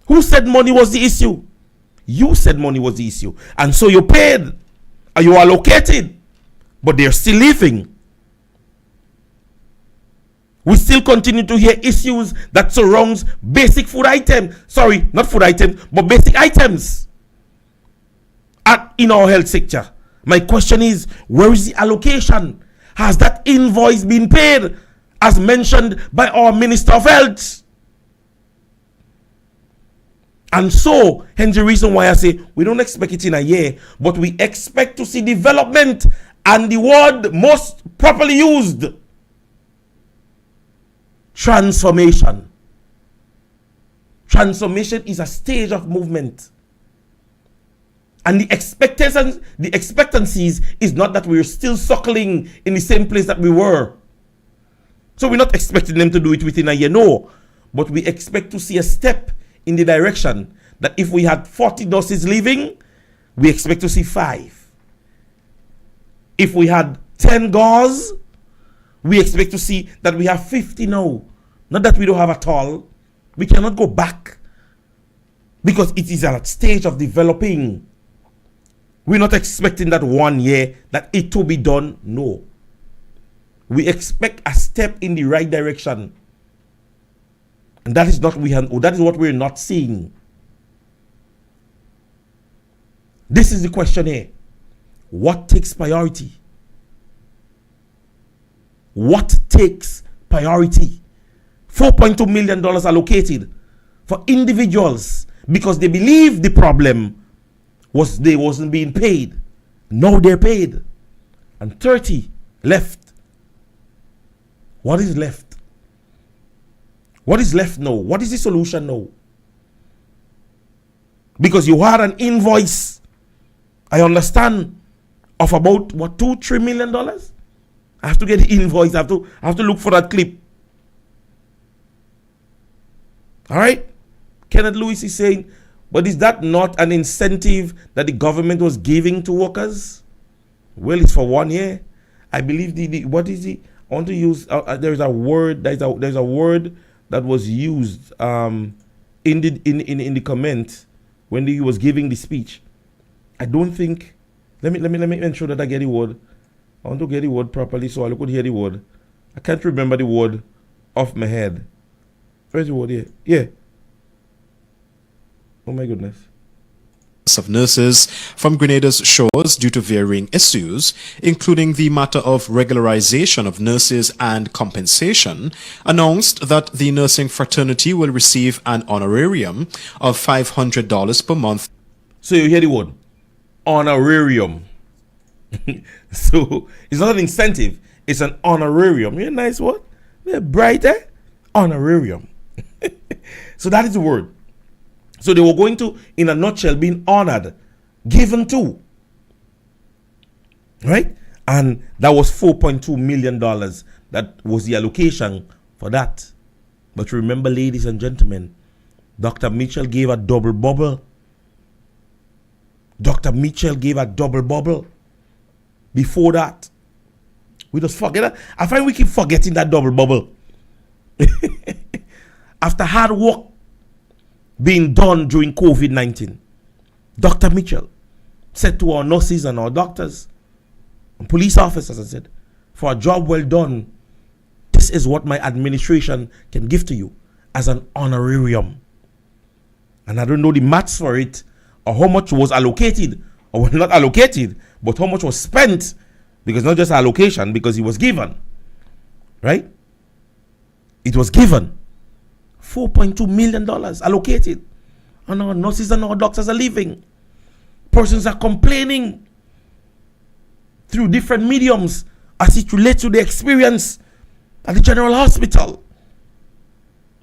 Who said money was the issue? You said money was the issue. And so you paid, and you allocated, but they're still leaving. We still continue to hear issues that surrounds basic food items. Sorry, not food items, but basic items in our health sector. My question is, where is the allocation? Has that invoice been paid as mentioned by our Minister of Health? And so, hence the reason why I say we don't expect it in a year, but we expect to see development, and the word most properly used, transformation. Transformation is a stage of movement. And the expectancies is not that we're still suckling in the same place that we were. So we're not expecting them to do it within a year, no. But we expect to see a step in the direction that if we had 40 nurses leaving, we expect to see 5. If we had 10 gauze, we expect to see that we have 50 now. Not that we don't have at all. We cannot go back because it is at a stage of developing. We're not expecting that 1 year that it will be done. No. We expect a step in the right direction. And that is what we're not seeing. This is the question here. What takes priority? What takes priority? $4.2 million allocated for individuals because they believe the problem was they wasn't being paid. Now they're paid. And 30 left. What is left? What is left now? What is the solution now? Because you had an invoice, I understand, of about what, $2-3 million? I have to get the invoice. I have to look for that clip. All right? Kenneth Lewis is saying, but is that not an incentive that the government was giving to workers? Well, it's for 1 year. I believe what is it? I want to use. There's a word. There's a word that was used in the comment when he was giving the speech. I don't think. Let me ensure that I get the word. I want to get the word properly so I could hear the word. I can't remember the word off my head. Where's the word here? Yeah. Oh my goodness. Of nurses from Grenada's shores due to varying issues, including the matter of regularization of nurses and compensation, announced that the nursing fraternity will receive an honorarium of $500 per month. So you hear the word honorarium. So it's not an incentive, it's an honorarium. You a nice word? Yeah, bright, eh? Honorarium. So that is the word. So they were going to, in a nutshell, being honored, given to. Right? And that was $4.2 million. That was the allocation for that. But remember, ladies and gentlemen, Dr. Mitchell gave a double bubble. Dr. Mitchell gave a double bubble. Before that, we just forget that. I find we keep forgetting that double bubble. After hard work being done during COVID-19, Dr. Mitchell said to our nurses and our doctors and police officers, I said, for a job well done, this is what my administration can give to you as an honorarium. And I don't know the maths for it or how much was allocated or not allocated, but how much was spent, because not just allocation, because it was given. Right? It was given. $4.2 million allocated. And our nurses and our doctors are leaving. Persons are complaining through different mediums as it relates to the experience at the General Hospital.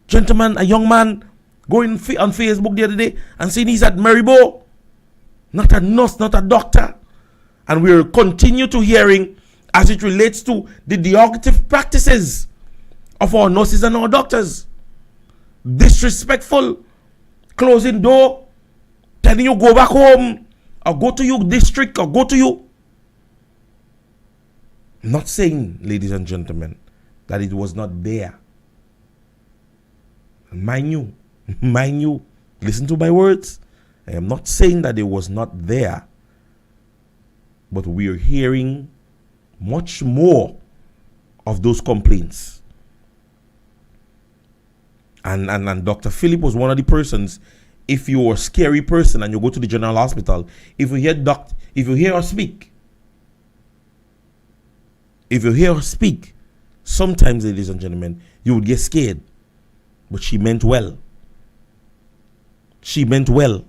Gentleman, a young man going on Facebook the other day and saying he's at Maribo. Not a nurse, not a doctor. And we'll continue to hearing as it relates to the derogative practices of our nurses and our doctors. Disrespectful, closing door, telling you go back home or go to your district or go to you. I'm not saying, ladies and gentlemen, that it was not there. And mind you, listen to my words. I am not saying that it was not there, but we are hearing much more of those complaints. And Dr. Philip was one of the persons. If you're a scary person and you go to the general hospital, if you hear her speak, sometimes, ladies and gentlemen, you would get scared. But she meant well. She meant well.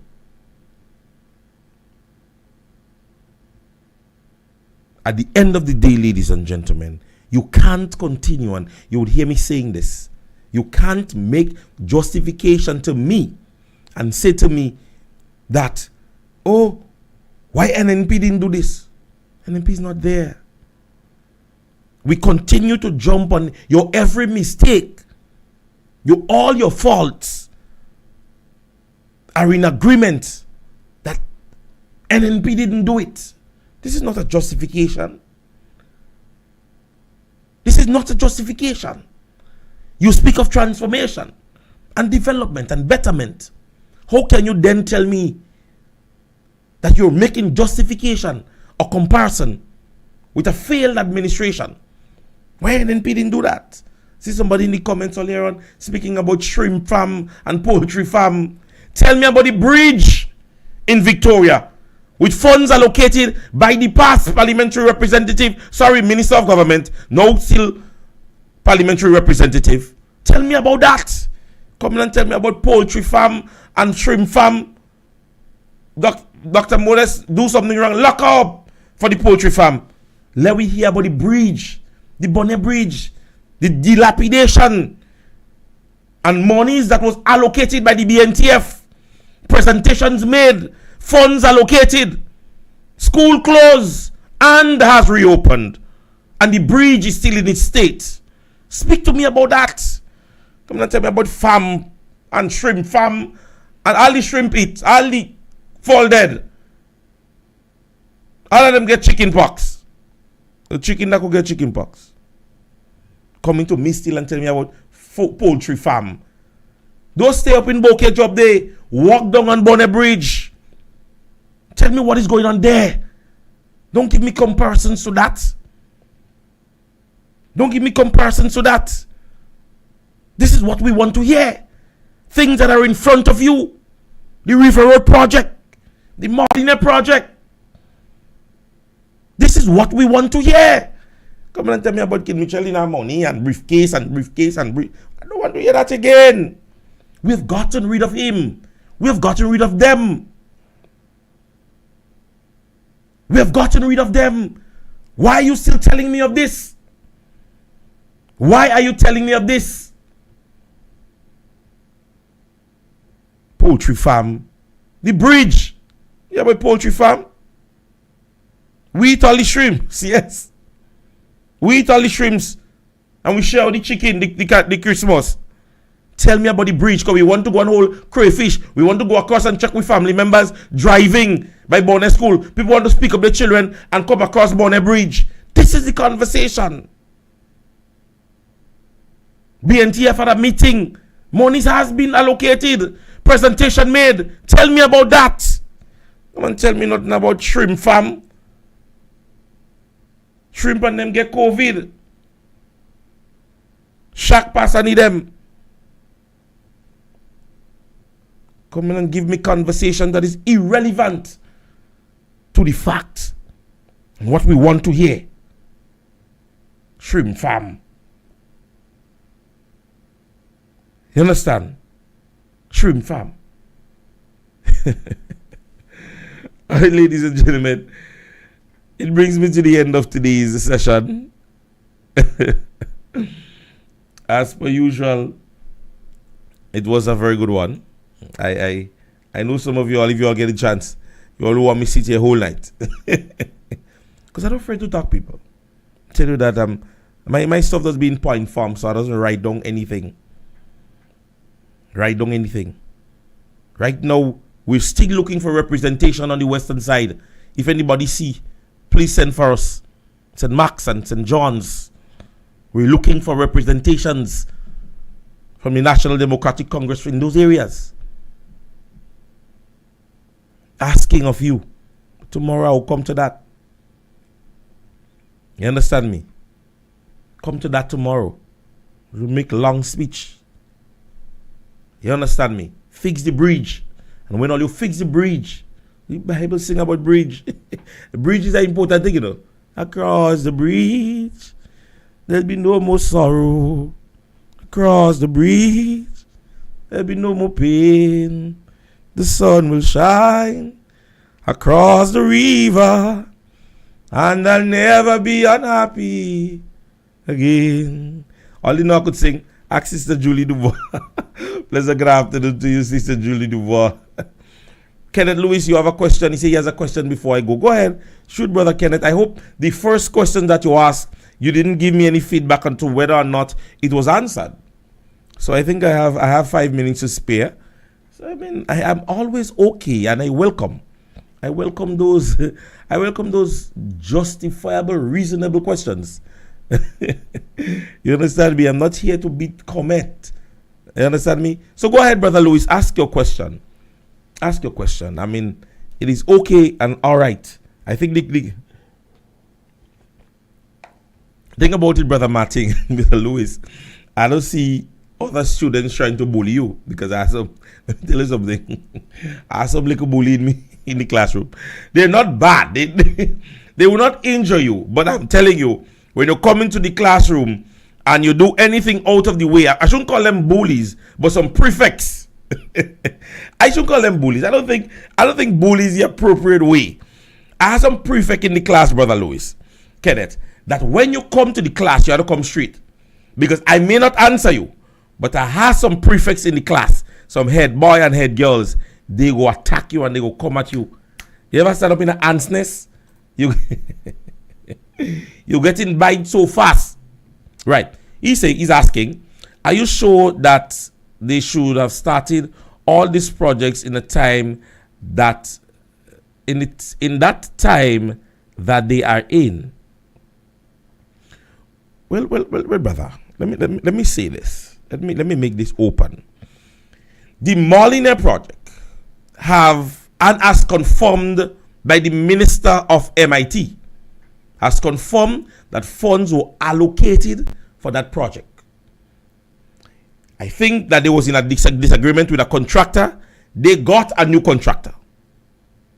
At the end of the day, ladies and gentlemen, you can't continue, and you would hear me saying this. You can't make justification to me and say to me that, oh, why NNP didn't do this? NNP is not there. We continue to jump on your every mistake. All your faults are in agreement that NNP didn't do it. This is not a justification. This is not a justification. You speak of transformation and development and betterment. How can you then tell me that you're making justification or comparison with a failed administration? Why NNP didn't do that? See somebody in the comments earlier on speaking about shrimp farm and poultry farm. Tell me about the bridge in Victoria with funds allocated by the past parliamentary representative, Minister of Government, now still parliamentary representative. Tell me about that. Come and tell me about poultry farm and shrimp farm. Dr. Moles, do something wrong. Lock up for the poultry farm. Let me hear about the bridge, the Bonnet Bridge, the dilapidation and monies that was allocated by the BNTF. Presentations made, funds allocated, school closed and has reopened, and the bridge is still in its state. Speak to me about that. Come and tell me about farm and shrimp farm and all the shrimp eat, all the fall dead. All of them get chicken pox. The chicken that could get chicken pox. Coming to me still and tell me about poultry farm. Don't stay up in Bouquet Job Day. Walk down on Bonnet Bridge. Tell me what is going on there. Don't give me comparisons to that. Don't give me comparisons to that. This is what we want to hear. Things that are in front of you. The River Road project. The Martinet project. This is what we want to hear. Come and tell me about Kid Mitchell in our money and briefcase. I don't want to hear that again. We've gotten rid of him. We've gotten rid of them. We have gotten rid of them. Why are you still telling me of this? Why are you telling me of this? Poultry farm. The bridge. Yeah, but poultry farm. We eat all the shrimps. Yes. We eat all the shrimps. And we share all the chicken, the Christmas. Tell me about the bridge, because we want to go and hold crayfish. We want to go across and check with family members driving by Bonnet School. People want to speak up their children and come across Bonnet Bridge. This is the conversation. BNTF had a meeting. Monies has been allocated. Presentation made. Tell me about that. Come and tell me nothing about shrimp farm. Shrimp and them get COVID. Shark pass and them. Come in and give me conversation that is irrelevant to the fact and what we want to hear. Shrimp farm. You understand? Shrimp farm. All right, ladies and gentlemen, it brings me to the end of today's session. As per usual, it was a very good one. I know some of you all, if you all get a chance, you all want me to sit here whole night. Because I'm not afraid to talk, people. I tell you that my stuff does be in point form, so I doesn't write down anything. Right now, we're still looking for representation on the western side. If anybody see, please send for us. St. Mark's and St. John's. We're looking for representations from the National Democratic Congress in those areas. Asking of you. Tomorrow I'll come to that. You understand me? Come to that tomorrow. We'll make a long speech. You understand me? Fix the bridge. And when all you fix the bridge, the Bible sing about bridge. The bridge is an important thing, you know. Across the bridge, there'll be no more sorrow. Across the bridge, there'll be no more pain. The sun will shine across the river, and I'll never be unhappy again. All you know I could sing, ask Sister Julie Dubois. Pleasant good afternoon to you, Sister Julie Dubois. Kenneth Lewis, you have a question? He said he has a question before I go. Go ahead. Shoot, Brother Kenneth. I hope the first question that you asked, you didn't give me any feedback onto whether or not it was answered. So I think I have 5 minutes to spare. So I mean, I am always okay, and I welcome those justifiable, reasonable questions. You understand me? I'm not here to beat Comet. You understand me? So go ahead, Brother Lewis, ask your question. Ask your question. I mean, it is okay and all right. I think the thing about it, Brother Martin, Mr. Lewis, I don't see other students trying to bully you, because I have some, let me tell you something. I have some little bullying me in the classroom. They're not bad. They will not injure you. But I'm telling you, when you come into the classroom and you do anything out of the way, I shouldn't call them bullies, but some prefects. I should call them bullies. I don't think bully is the appropriate way. I have some prefect in the class, Brother Lewis, Kenneth, that when you come to the class, you have to come straight. Because I may not answer you, but I have some prefects in the class, some head boy and head girls. They go attack you and they go come at you. You ever stand up in an ant's nest? You getting bite so fast. Right. He's asking, are you sure that they should have started all these projects in a time that in that time that they are in? Well, brother. Let me say this. Let me make this open. The Molyneux project have, and as confirmed by the Minister of MIT, has confirmed that funds were allocated for that project. I think that there was in a disagreement with a contractor. They got a new contractor.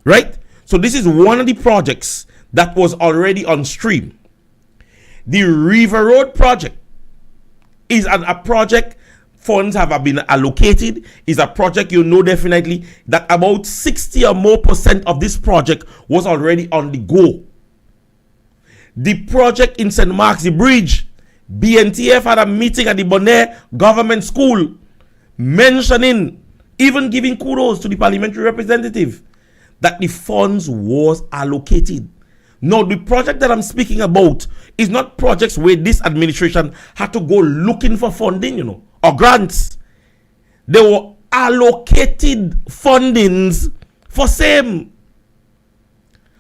Right? So this is one of the projects that was already on stream. The River Road project is a project funds have been allocated. Is a project you know definitely that about 60 or more % of this project was already on the go. The project in St. Mark's, the bridge, BNTF had a meeting at the Bonaire Government School mentioning, even giving kudos to the parliamentary representative, that the funds was allocated. Now, the project that I'm speaking about is not projects where this administration had to go looking for funding, or grants. They were allocated fundings for same.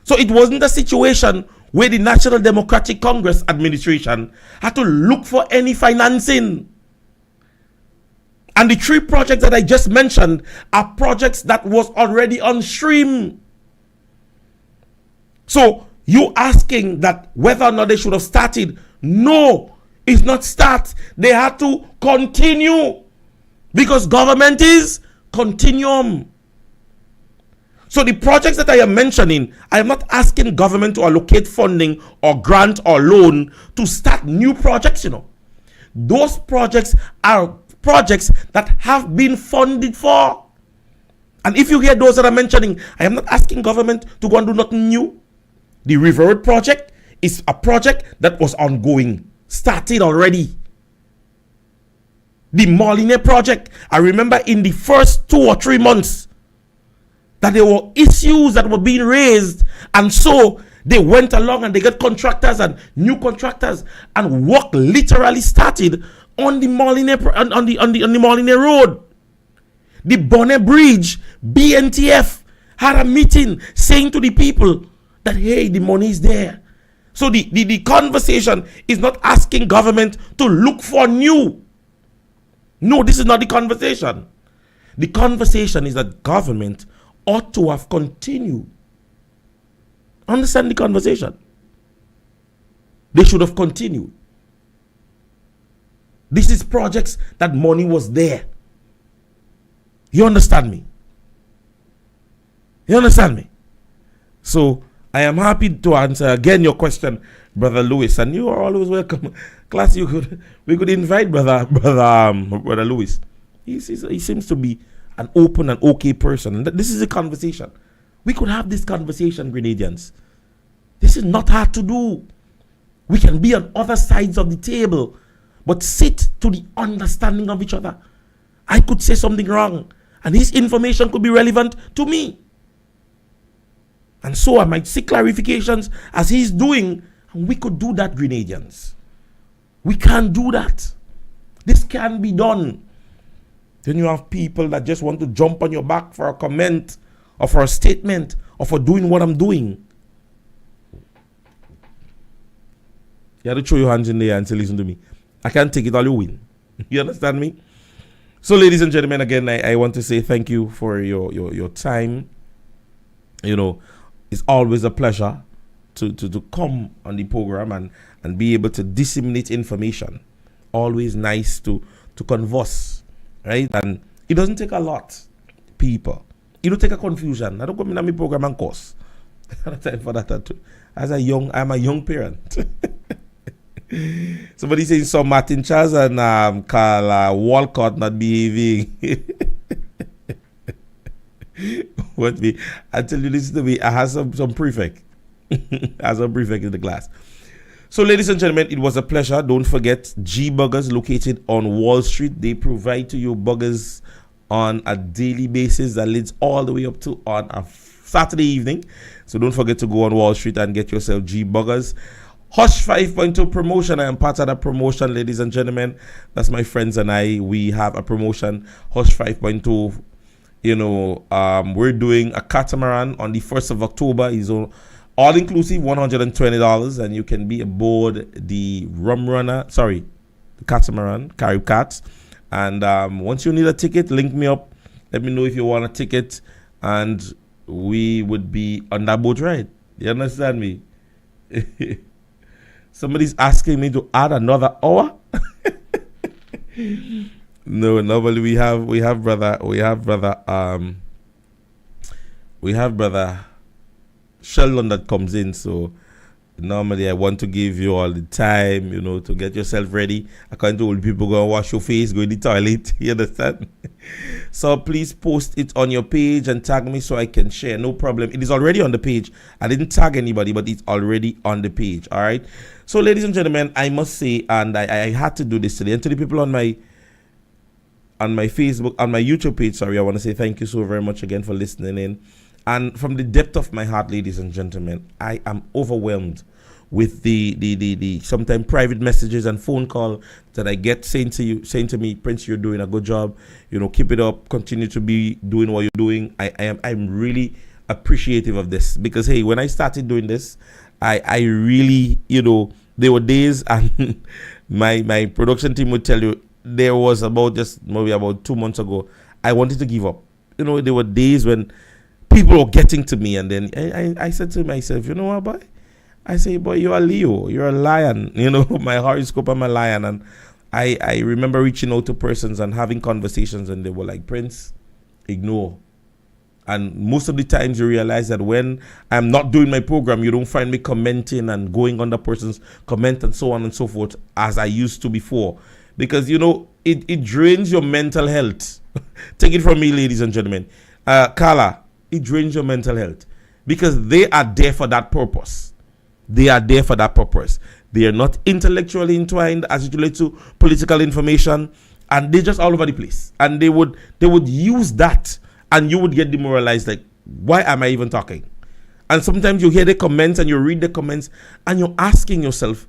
So it wasn't a situation where the National Democratic Congress administration had to look for any financing. And the 3 projects that I just mentioned are projects that was already on stream. So you asking that whether or not they should have started? No, it's not start. They had to continue, because government is continuum. So the projects that I am mentioning, I am not asking government to allocate funding or grant or loan to start new projects, Those projects are projects that have been funded for. And if you hear those that I'm mentioning, I am not asking government to go and do nothing new. The River Road project is a project that was ongoing, started already. The Molyneux project, I remember in the first 2 or 3 months, that there were issues that were being raised, and so they went along and they got contractors and new contractors, and work literally started on the Molyneux on the Molyneux Road. The Bonnet Bridge, BNTF had a meeting saying to the people that hey, the money is there. So the conversation is not asking government to look for new. No, this is not the conversation. The conversation is that government ought to have continued. Understand the conversation? They should have continued. This is projects that money was there. You understand me? You understand me? So I am happy to answer again your question, Brother Lewis, and you are always welcome. Class, we could invite Brother Lewis. He seems to be an open and okay person. And this is a conversation. We could have this conversation, Grenadians. This is not hard to do. We can be on other sides of the table, but sit to the understanding of each other. I could say something wrong, and his information could be relevant to me. And so I might seek clarifications as he's doing, and we could do that, Grenadians. We can do that. This can be done. Then you have people that just want to jump on your back for a comment or for a statement or for doing what I'm doing. You have to throw your hands in the air and say, listen to me. I can't take it all, you win. You understand me? So, ladies and gentlemen, again, I want to say thank you for your time. You know, it's always a pleasure to come on the program and be able to disseminate information. Always nice to converse, right? And it doesn't take a lot, people. It don't take a confusion. I don't come in on my program and course. I don't have time for that too. I'm a young parent. Somebody saying some Martin Charles and Carl Walcott not behaving. What me? I tell you, listen to me. I have some prefect. I have some prefect in the class. So, ladies and gentlemen, it was a pleasure. Don't forget G Burgers located on Wall Street. They provide to you burgers on a daily basis that leads all the way up to on a Saturday evening. So don't forget to go on Wall Street and get yourself G Burgers. Hush 5.2 promotion. I am part of that promotion, ladies and gentlemen. That's my friends and I. We have a promotion, Hush 5.2. You know, we're doing a catamaran on the 1st of October. It's all inclusive, $120, and you can be aboard the the catamaran, Carib Cats. And once you need a ticket, link me up. Let me know if you want a ticket, and we would be on that boat ride. You understand me? Somebody's asking me to add another hour. No, normally we have brother Sheldon that comes in. So normally I want to give you all the time, you know, to get yourself ready. I can't do old people go and wash your face, go in the toilet. You understand? So please post it on your page and tag me so I can share. No problem. It is already on the page. I didn't tag anybody, but it's already on the page. All right. So, ladies and gentlemen, I must say, and I had to do this today, and to the people on my Facebook, on my YouTube page, I want to say thank you so very much again for listening in. And from the depth of my heart, ladies and gentlemen, I am overwhelmed with the sometimes private messages and phone call that I get saying to me, Prince, you're doing a good job. You know, keep it up. Continue to be doing what you're doing. I'm really appreciative of this, because hey, when I started doing this, I really, you know, there were days, and my production team would tell you, there was about 2 months ago, I wanted to give up. You know, there were days when people were getting to me, and then I said to myself, you know what, boy? I say, boy, you're a Leo, you're a lion. You know, my horoscope, I'm a lion. And I remember reaching out to persons and having conversations, and they were like, Prince, ignore. And most of the times you realize that when I'm not doing my program, you don't find me commenting and going on the person's comment and so on and so forth as I used to before. Because, you know, it drains your mental health. Take it from me, ladies and gentlemen. Carla, it drains your mental health. Because they are there for that purpose. They are there for that purpose. They are not intellectually entwined as it relates to political information. And they're just all over the place. And they would use that. And you would get demoralized, like, why am I even talking? And sometimes you hear the comments and you read the comments and you're asking yourself,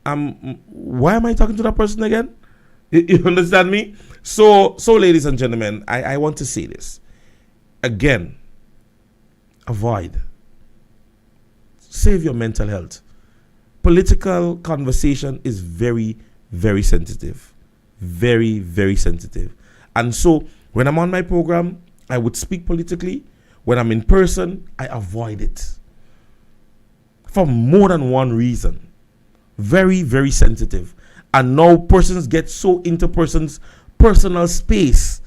why am I talking to that person again? You understand me? So ladies and gentlemen, I want to say this. Again, avoid. Save your mental health. Political conversation is very, very sensitive. Very, very sensitive. And so, when I'm on my program, I would speak politically. When I'm in person, I avoid it. For more than one reason. Very, very sensitive. And now persons get so into persons' personal space.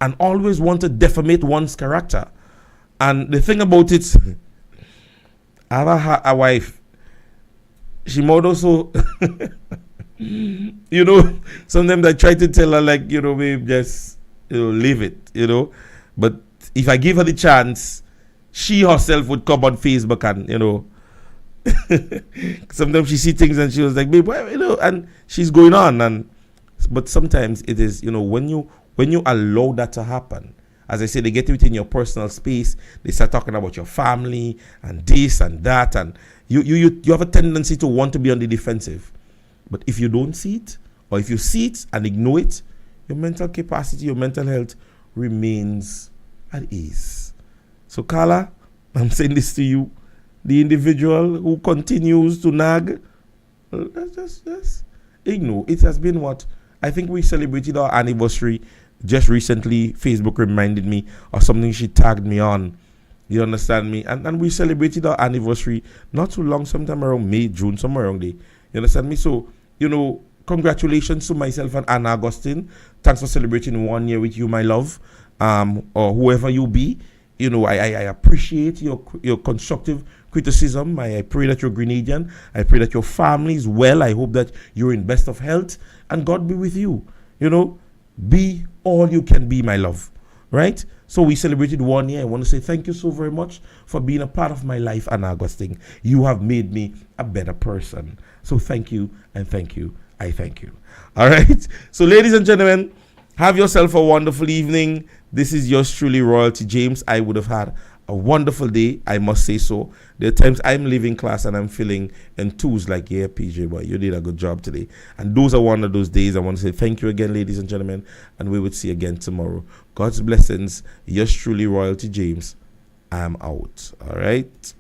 and always want to defamate one's character. And the thing about it, I have a wife. She might also, sometimes I try to tell her, like, babe, just, leave it, But if I give her the chance, she herself would come on Facebook and, sometimes she see things and she was like, babe, and she's going on. But sometimes it is, when you allow that to happen, as I say, they get within your personal space, they start talking about your family and this and that, and you have a tendency to want to be on the defensive. But if you don't see it, or if you see it and ignore it, your mental capacity, your mental health remains at ease. So Carla, I'm saying this to you, the individual who continues to nag, just ignore. It has been what? I think we celebrated our anniversary just recently. Facebook reminded me of something she tagged me on. You understand me? And we celebrated our anniversary not too long, sometime around May, June, somewhere around there. You understand me? So, congratulations to myself and Anna Augustine. Thanks for celebrating 1 year with you, my love, or whoever you be. I appreciate your constructive criticism. I pray that you're Grenadian. I pray that your family is well. I hope that you're in best of health, and God be with you. Be all you can be, my love. Right? So we celebrated 1 year. I want to say thank you so very much for being a part of my life, Anna Augustine. You have made me a better person. So thank you, and thank you. I thank you. All right? So ladies and gentlemen, have yourself a wonderful evening. This is yours truly, Royalty James. I would have had a wonderful day, I must say so. There are times I'm leaving class and I'm feeling enthused, like, yeah, PJ, boy, you did a good job today. And those are one of those days. I want to say thank you again, ladies and gentlemen, and we will see you again tomorrow. God's blessings. Yours truly, Royalty James. I'm out. All right?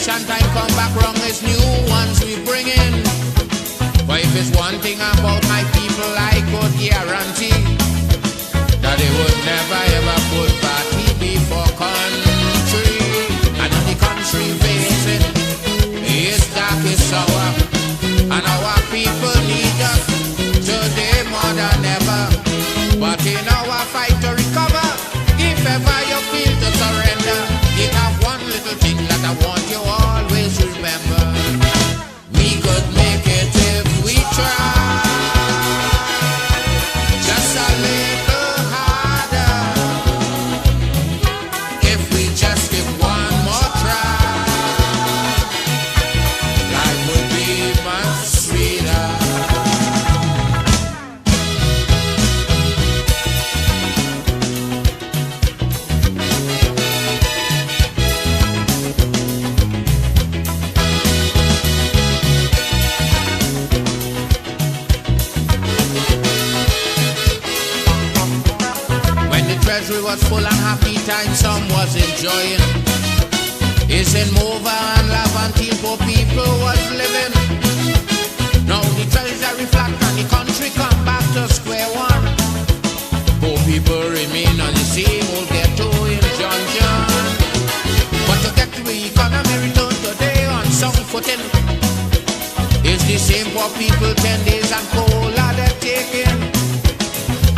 Time come back wrong, it's new ones we bring in. But if it's one thing about my people I could guarantee, that they would never ever put party before country. And on the country facing is dark, is sour, and our people need us today more than ever. But in our fight to recover, if ever you feel to surrender, you have one little thing that I want you always remember. We could make it if we try, just a little harder. If we just give one more try, life would be much sweeter. Treasury was full and happy time some was enjoying. It's in mover and love until poor people was living. Now the treasury flat and the country come back to square one. Poor people remain on the same old ghetto injunction. But to get the economy return today on some footing, it's the same poor people 10 days and cola they're taking.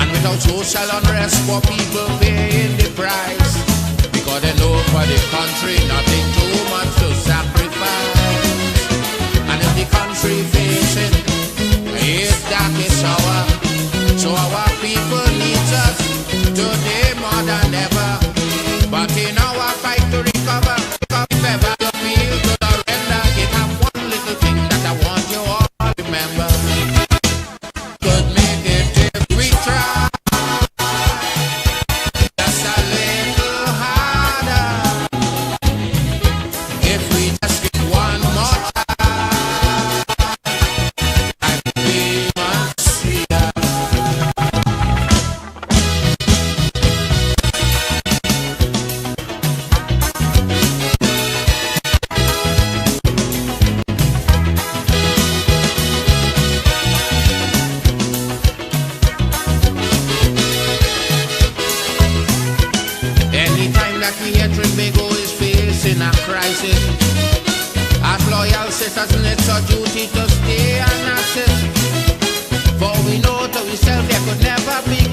Without social unrest, poor people paying the price, because they know for the country nothing too much to sacrifice. And if the country facing is dark, is sour, so our people needs us today more than ever. But in our fight to recover, if ever you feel to surrender, it have one little thing that I want you all to remember. Could make it if we try. As loyal citizens, it's our duty to stay and assist. For we know to ourselves there could never be